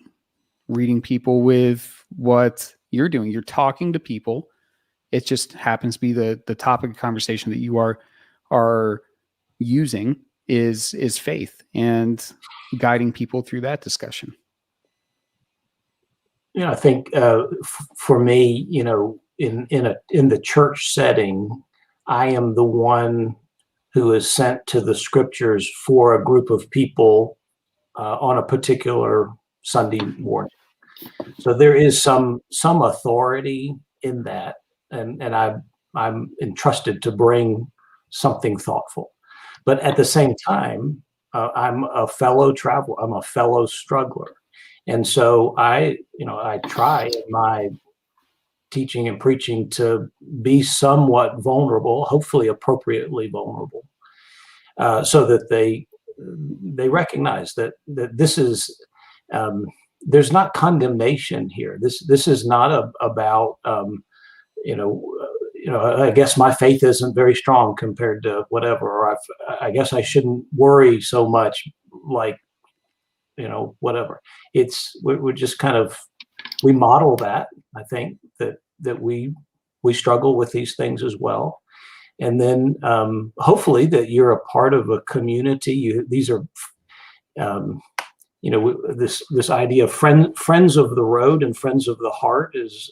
reading people with what you're doing. You're talking to people. It just happens to be the topic of conversation that you are using is faith, and guiding people through that discussion.
I think for me, in the church setting, I am the one who is sent to the scriptures for a group of people on a particular Sunday morning. So there is some authority in that, and I'm entrusted to bring something thoughtful. But at the same time, I'm a fellow traveler. I'm a fellow struggler, and so I try in my teaching and preaching to be somewhat vulnerable, hopefully appropriately vulnerable, so that they recognize that this is. There's not condemnation here. This is not about I guess my faith isn't very strong compared to whatever, or I guess I shouldn't worry so much, like whatever. We're just kind of, we model that. I think that we struggle with these things as well, and then hopefully that you're a part of a community. These are this idea of friends of the road and friends of the heart is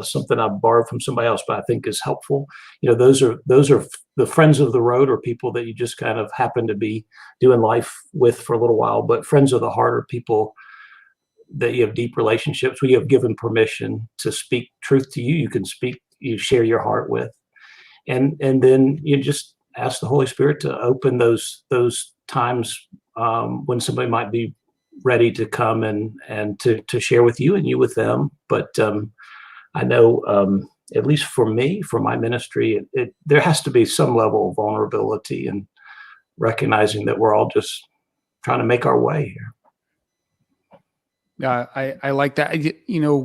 something I borrowed from somebody else, but I think is helpful. Those are the friends of the road, or people that you just kind of happen to be doing life with for a little while. But friends of the heart are people that you have deep relationships with. You have given permission to speak truth to you. You share your heart with, and then you just ask the Holy Spirit to open those times when somebody might be ready to come and to share with you, and you with them. But I know, at least for me, for my ministry, there has to be some level of vulnerability and recognizing that we're all just trying to make our way here.
I like that.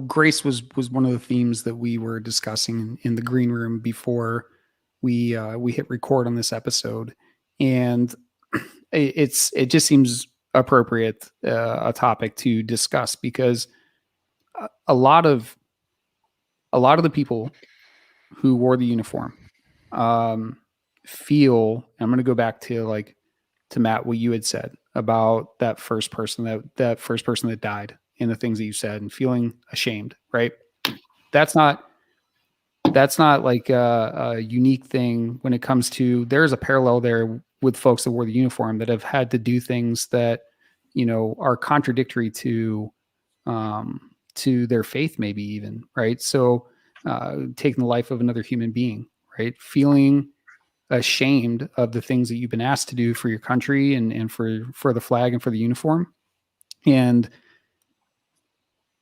Grace was one of the themes that we were discussing in the green room before we hit record on this episode, and it just seems appropriate, a topic to discuss, because a lot of the people who wore the uniform feel, I'm going to go back to Matt, what you had said about that first person that died, and the things that you said, and feeling ashamed, right? That's not like a unique thing when it comes to, there's a parallel there with folks that wore the uniform that have had to do things that, are contradictory to their faith, maybe even, right? So taking the life of another human being, right? Feeling ashamed of the things that you've been asked to do for your country and for the flag and for the uniform. And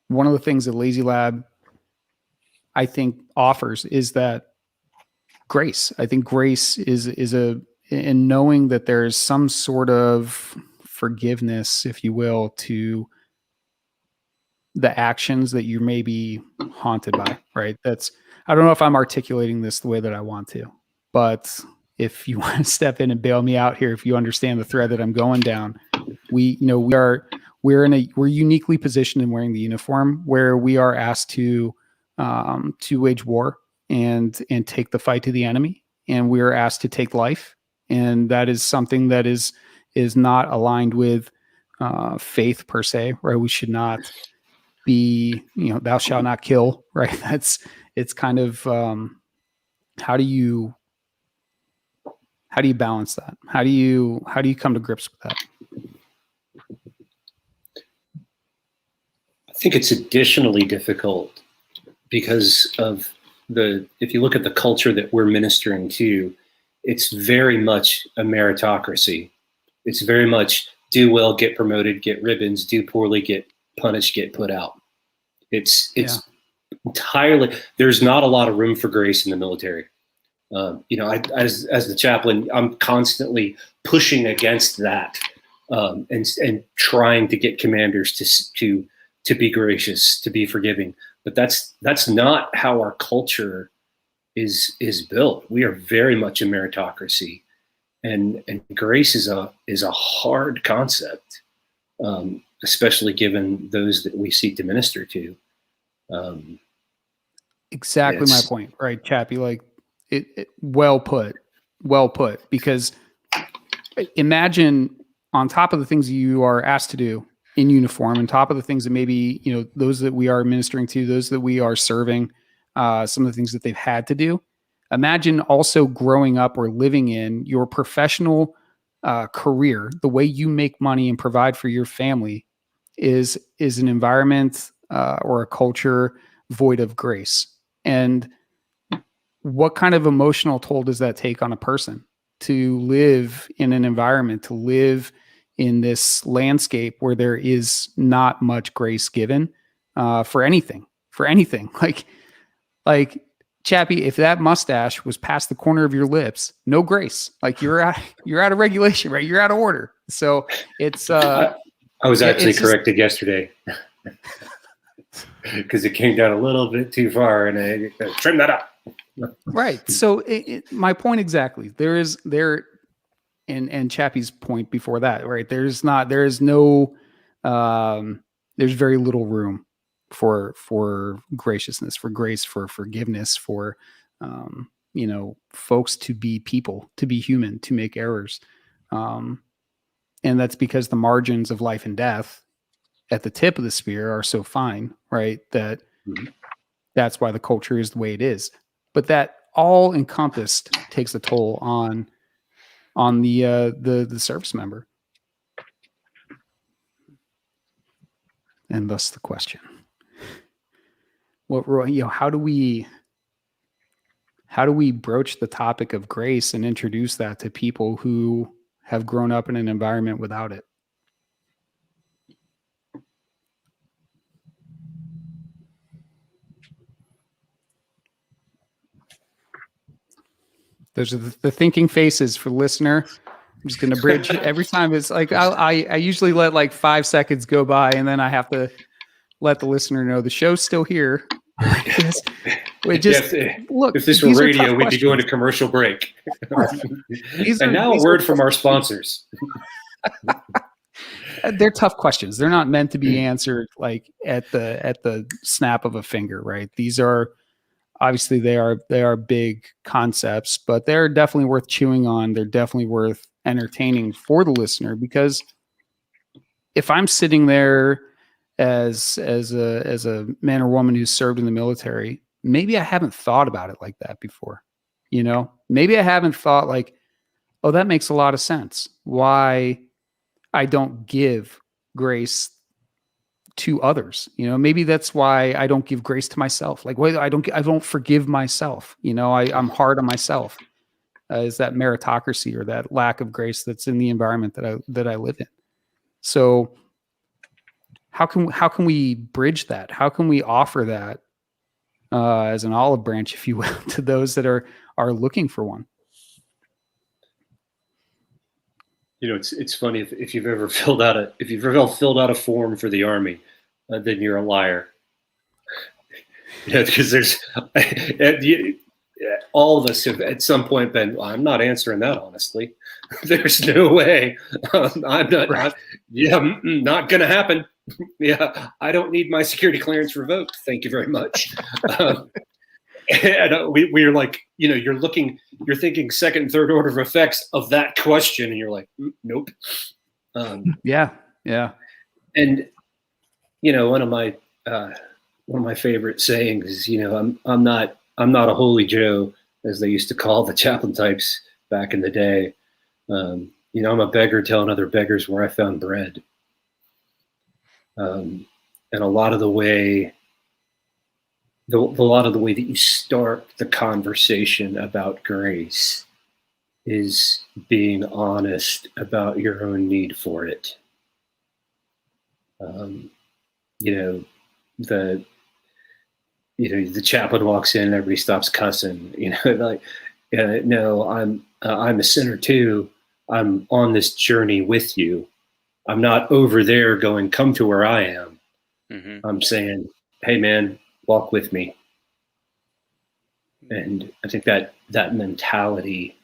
one of the things that Lazy Lab, I think, offers is that grace. I think grace is in knowing that there's some sort of forgiveness, if you will, to the actions that you may be haunted by, right? I don't know if I'm articulating this the way that I want to, but if you want to step in and bail me out here, if you understand the thread that I'm going down, we're uniquely positioned in wearing the uniform, where we are asked to wage war and take the fight to the enemy. and we are asked to take life, and that is something that is not aligned with faith per se, right? We should not be, thou shalt not kill, right? It's kind of how do you balance that? How do you come to grips with that?
I think it's additionally difficult because of if you look at the culture that we're ministering to, it's very much a meritocracy. It's very much do well, get promoted, get ribbons, do poorly, get punished, get put out. It's entirely, there's not a lot of room for grace in the military. As the chaplain, I'm constantly pushing against that and trying to get commanders to be gracious, to be forgiving. But that's not how our culture is built. We are very much a meritocracy, and grace is a hard concept, especially given those that we seek to minister to.
Exactly my point, right, Chappy? Like it well put, because imagine on top of the things you are asked to do in uniform, on top of the things that maybe, those that we are ministering to, those that we are serving, some of the things that they've had to do. Imagine also growing up or living in your professional career, the way you make money and provide for your family is an environment or a culture void of grace. And what kind of emotional toll does that take on a person to live in an environment, to live in this landscape where there is not much grace given for anything? Like Chappy, if that mustache was past the corner of your lips, no grace. Like you're out of regulation, right? You're out of order. So it's
I was actually corrected yesterday because it came down a little bit too far, and I trimmed that up.
Right. So my point exactly. And Chappy's point before that, right? There's very little room for graciousness, for grace, for forgiveness, for folks to be people, to be human, to make errors. And that's because the margins of life and death at the tip of the spear are so fine, right? That that's why the culture is the way it is. But that all encompassed takes a toll on the service member. And thus the question. How do we broach the topic of grace and introduce that to people who have grown up in an environment without it? Those are the thinking faces for listener. I'm just going to bridge every time. It's like I usually let like 5 seconds go by, and then I have to let the listener know the show's still here. If
this were radio, we'd be going to commercial break. And now a word from our sponsors.
They're tough questions. They're not meant to be answered like at the snap of a finger, right? These are obviously they are big concepts, but they're definitely worth chewing on. They're definitely worth entertaining for the listener, because if I'm sitting there as a man or woman who's served in the military, maybe I haven't thought about it like that before. Maybe I haven't thought like, oh, that makes a lot of sense. Why I don't give grace to others. Maybe that's why I don't give grace to myself. Like, why I don't forgive myself. I'm hard on myself. Is that meritocracy or that lack of grace that's in the environment that I live in? So how can we bridge that? How can we offer that as an olive branch, if you will, to those that are looking for one?
It's funny if you've ever filled out a form for the Army, then you're a liar. Because there's all of us have at some point been, well, I'm not answering that honestly. There's no way. I'm not. Right. Not gonna happen. Yeah, I don't need my security clearance revoked. Thank you very much. And we are like, you're thinking second and third order of effects of that question, and you're like, nope.
Yeah.
And one of my favorite sayings is, I'm not a holy Joe, as they used to call the chaplain types back in the day. I'm a beggar telling other beggars where I found bread. And a lot of the way that you start the conversation about grace is being honest about your own need for it. The chaplain walks in and everybody stops cussing, no, I'm a sinner too. I'm on this journey with you. I'm not over there going, come to where I am.
Mm-hmm.
I'm saying, hey man, walk with me. And I think that mentality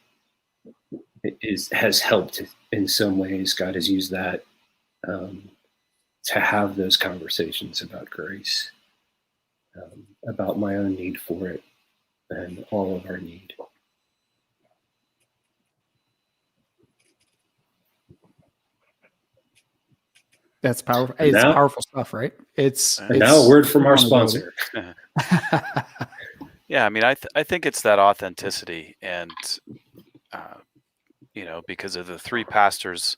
has helped in some ways. God has used that to have those conversations about grace, about my own need for it, and all of our need.
That's powerful.
And
It's
now,
powerful stuff, right?
Now a word from our sponsor.
Yeah, I mean, I think it's that authenticity, and because of the three pastors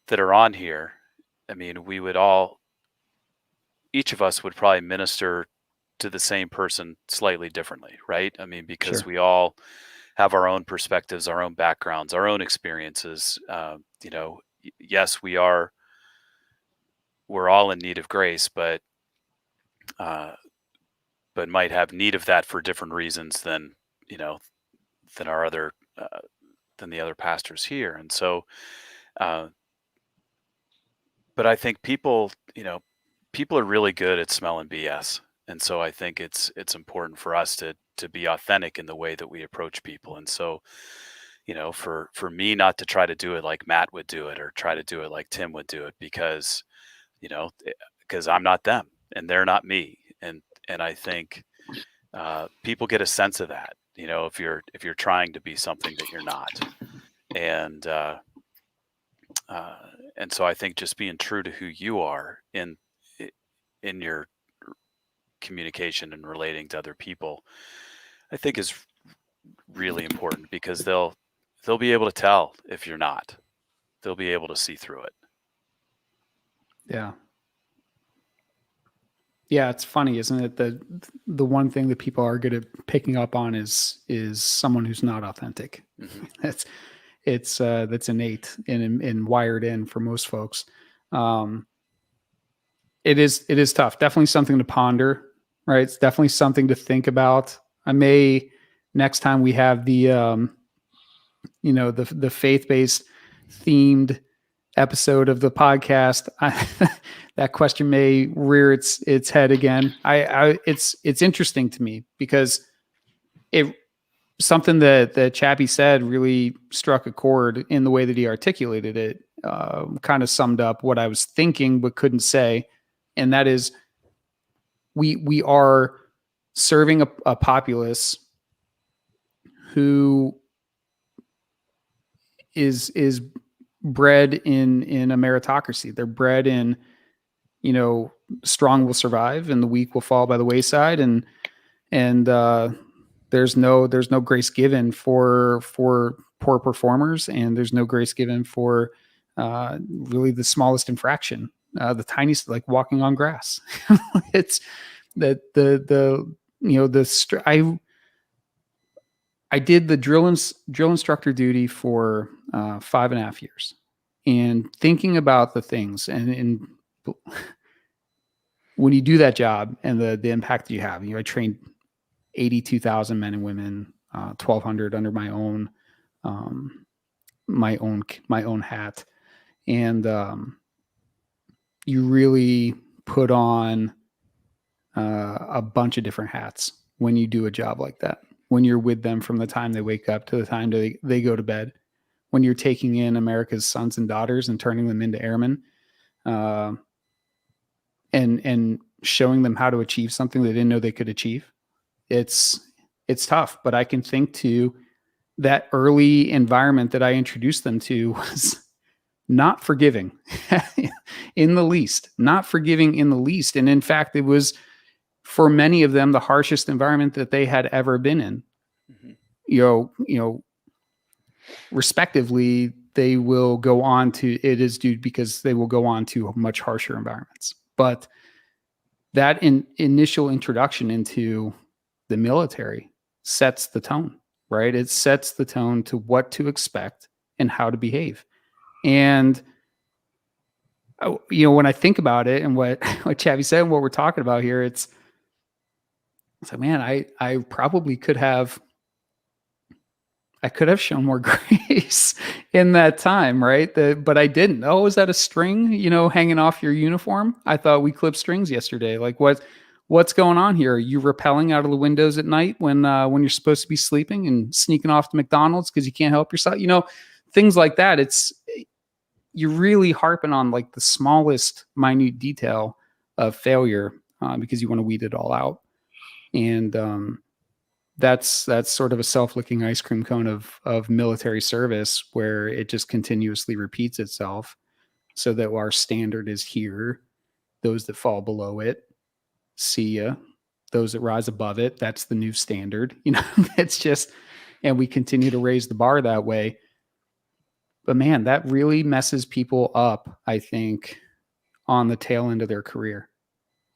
that are on here, I mean, each of us would probably minister to the same person slightly differently, right? I mean, because
Sure.
we all have our own perspectives, our own backgrounds, our own experiences. Yes, we're all in need of grace, but might have need of that for different reasons than our other than the other pastors here. And so, but I think people are really good at smelling BS, and so I think it's important for us to be authentic in the way that we approach people. And so, for me not to try to do it like Matt would do it, or try to do it like Tim would do it, because I'm not them and they're not me. And I think people get a sense of that, if you're trying to be something that you're not. And so I think just being true to who you are in your communication and relating to other people, I think is really important, because they'll be able to tell if you're not. They'll be able to see through it.
Yeah. Yeah, it's funny, isn't it? The one thing that people are good at picking up on is someone who's not authentic.
Mm-hmm.
That's innate and wired in for most folks. It is tough. Definitely something to ponder, right? It's definitely something to think about. I may, next time we have the the faith-based themed episode of the podcast, that question may rear its head again. It's interesting to me, because something that Chappy said really struck a chord in the way that he articulated it. Kind of summed up what I was thinking but couldn't say, and that is, we are serving a populace who is bred in a meritocracy. They're bred in, strong will survive and the weak will fall by the wayside, and there's no grace given for poor performers, and there's no grace given for really the smallest infraction, the tiniest, like walking on grass. It's that I did the drill instructor duty for 5.5 years, and thinking about the things and when you do that job and the impact that you have, I trained 82,000 men and women, 1,200 under my own hat, and you really put on a bunch of different hats when you do a job like that. When you're with them from the time they wake up to the time they go to bed, when you're taking in America's sons and daughters and turning them into airmen, and showing them how to achieve something they didn't know they could achieve. It's it's tough. But I can think to that early environment that I introduced them to was not forgiving in the least, not forgiving in the least. And in fact, it was for many of them the harshest environment that they had ever been in.
Mhm.
You know, respectively, they will go on to, it is due because they will go on to much harsher environments. But that initial introduction into the military sets the tone, right? It sets the tone to what to expect and how to behave. And when I think about it and what Chappy said and what we're talking about here, it's like, man, I probably could have shown more grace in that time, right? But I didn't. Oh, is that a string, hanging off your uniform? I thought we clipped strings yesterday. Like what's going on here? Are you rappelling out of the windows at night when you're supposed to be sleeping and sneaking off to McDonald's because you can't help yourself? Things like that. You're really harping on like the smallest minute detail of failure because you want to weed it all out. And that's sort of a self-licking ice cream cone of military service where it just continuously repeats itself so that our standard is here. Those that fall below it, see ya. Those that rise above it, that's the new standard. It's just, and we continue to raise the bar that way. But man, that really messes people up, I think, on the tail end of their career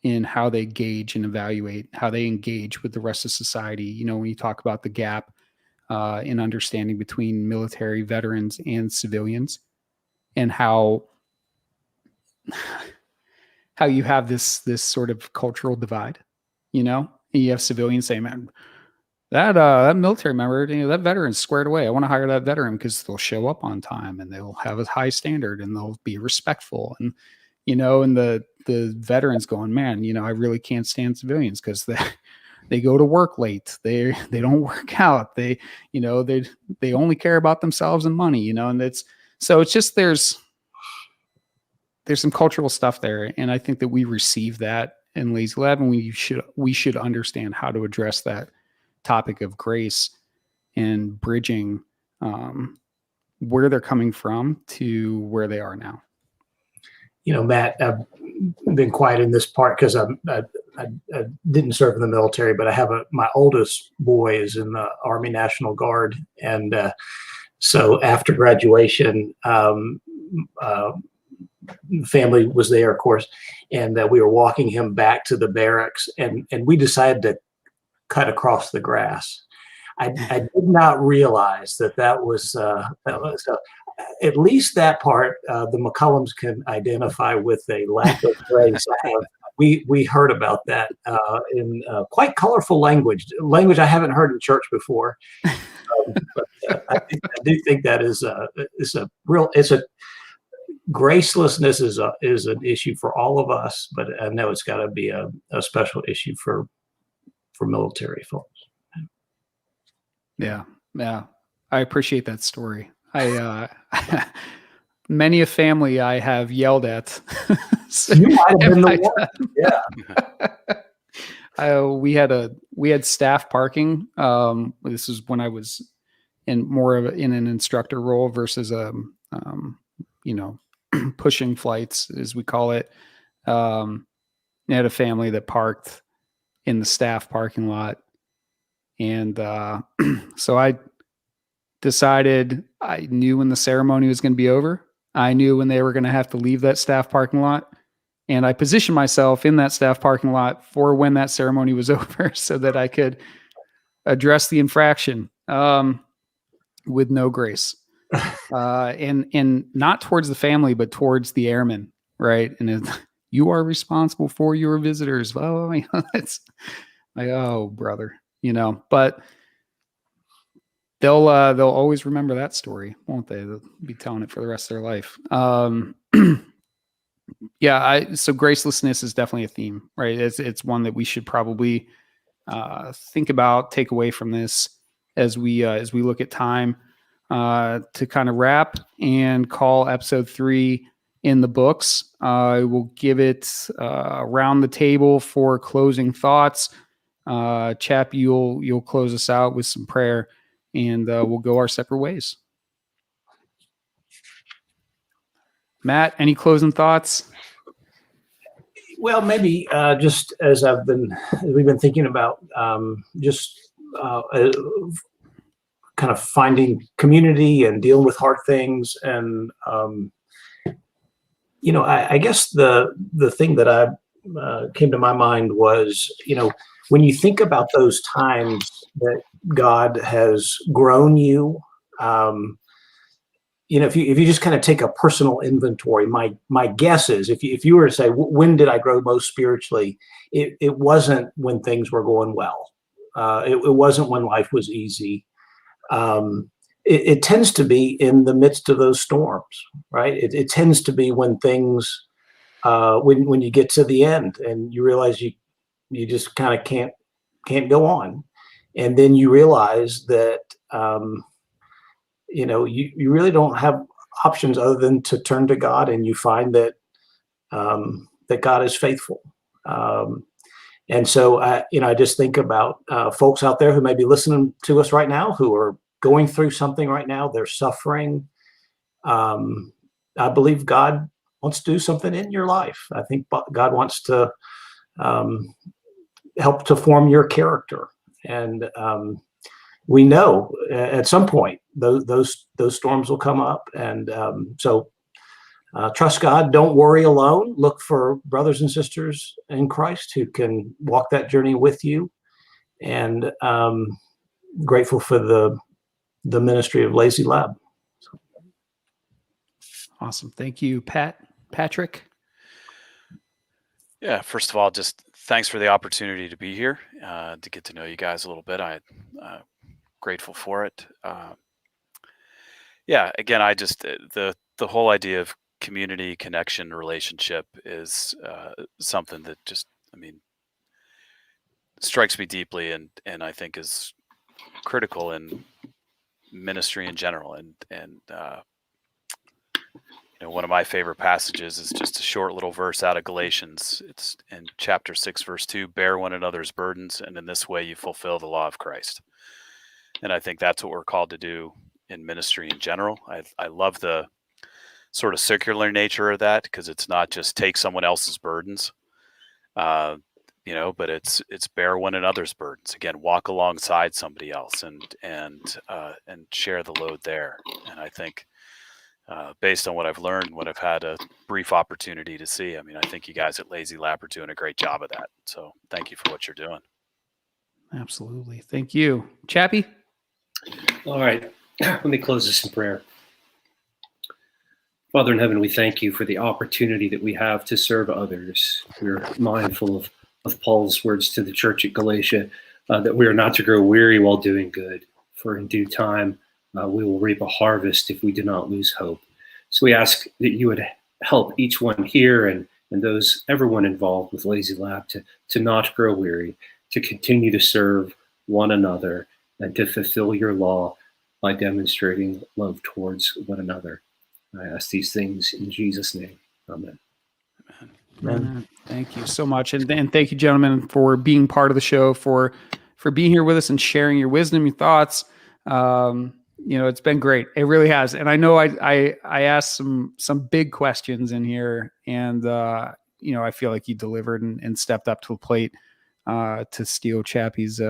in how they gauge and evaluate, how they engage with the rest of society. When you talk about the gap in understanding between military veterans and civilians, and how you have this sort of cultural divide, you have civilians saying, man, that military member, that veteran's squared away. I want to hire that veteran because they'll show up on time and they'll have a high standard and they'll be respectful. And, and the veterans going, man, I really can't stand civilians because they go to work late. They don't work out. They only care about themselves and money, and it's just, there's some cultural stuff there. And I think that we receive that in Lazy Lab, and we should understand how to address that topic of grace and bridging where they're coming from to where they are now.
Matt, I've been quiet in this part because I didn't serve in the military, but I have my oldest boy is in the Army National Guard. And so after graduation, family was there, of course, and we were walking him back to the barracks, and we decided to cut across the grass. I did not realize that was at least that part the McCollums can identify with a lack of grace. We heard about that in quite colorful language I haven't heard in church before. But I do think that is a gracelessness is an issue for all of us, but I know it's got to be a special issue for military folks.
Yeah. I appreciate that story. Many a family I have yelled at.
You might have been the one. Yeah.
We had staff parking. This is when I was in an instructor role versus pushing flights, as we call it. I had a family that parked in the staff parking lot. And so I decided, I knew when the ceremony was going to be over. I knew when they were going to have to leave that staff parking lot. And I positioned myself in that staff parking lot for when that ceremony was over so that I could address the infraction with no grace. And not towards the family, but towards the airmen, right? And you are responsible for your visitors. Oh, it's like, oh, brother. But they'll always remember that story, won't they? They'll be telling it for the rest of their life. So gracelessness is definitely a theme, right? It's one that we should probably think about, take away from this as we look at time to kind of wrap and call episode 3 in the books. I will give it around the table for closing thoughts. Chap, you'll close us out with some prayer, and we'll go our separate ways. Matt, any closing thoughts?
Well, maybe just as we've been thinking about kind of finding community and dealing with hard things, and I guess the thing that came to my mind was, when you think about those times that God has grown you, if you just kind of take a personal inventory, my guess is, if you were to say, when did I grow most spiritually, it wasn't when things were going well. It wasn't when life was easy. It tends to be in the midst of those storms, right? It tends to be when things, when you get to the end and you realize you just kind of can't go on, and then you realize that you really don't have options other than to turn to God, and you find that that God is faithful. And so I just think about folks out there who may be listening to us right now, who are going through something right now. They're suffering. I believe God wants to do something in your life. I think God wants to help to form your character. And we know at some point those storms will come up. And so trust God. Don't worry alone. Look for brothers and sisters in Christ who can walk that journey with you. And grateful for the ministry of Lazy Lab.
Awesome. Thank you, Patrick.
Yeah, first of all, just thanks for the opportunity to be here, to get to know you guys a little bit. I'm grateful for it. Again, I just, the whole idea of community, connection, relationship is something that just, strikes me deeply, and I think is critical in ministry in general. And one of my favorite passages is just a short little verse out of Galatians. It's in chapter 6, verse 2, bear one another's burdens, and in this way you fulfill the law of Christ. And I think that's what we're called to do in ministry in general. I love the sort of circular nature of that, because it's not just take someone else's burdens, but it's bear one another's burdens. Again, walk alongside somebody else and share the load there. And I think, based on what I've learned, what I've had a brief opportunity to see, I think you guys at Lazy Lab are doing a great job of that. So thank you for what you're doing.
Absolutely. Thank you. Chappy?
All right. Let me close this in prayer. Father in heaven, we thank you for the opportunity that we have to serve others. We're mindful of Paul's words to the church at Galatia, that we are not to grow weary while doing good, for in due time we will reap a harvest if we do not lose hope. So we ask that you would help each one here and everyone involved with Lazy Lab to not grow weary, to continue to serve one another, and to fulfill your law by demonstrating love towards one another. I ask these things in Jesus' name. Amen.
Amen. Thank you so much. And thank you, gentlemen, for being part of the show, for being here with us and sharing your wisdom, your thoughts. It's been great. It really has. And I know I asked some big questions in here, and I feel like you delivered and stepped up to the plate, to steal Chappy's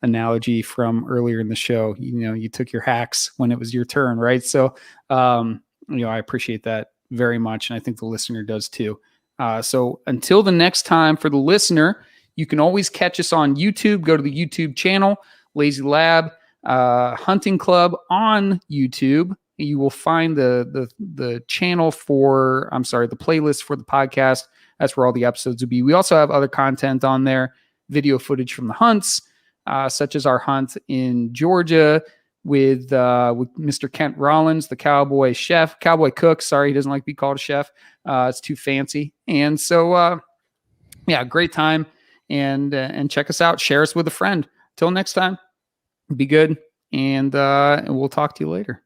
analogy from earlier in the show. You took your hacks when it was your turn, right? So I appreciate that very much, and I think the listener does too. So until the next time, for the listener, you can always catch us on YouTube. Go to the YouTube channel, Lazy Lab Hunting Club on YouTube. You will find the channel the playlist for the podcast. That's where all the episodes will be. We also have other content on there, video footage from the hunts, such as our hunt in Georgia with Mr. Kent Rollins, the cowboy cook. Sorry, he doesn't like to be called a chef. It's too fancy. And so, great time. And check us out. Share us with a friend. Till next time, be good. And we'll talk to you later.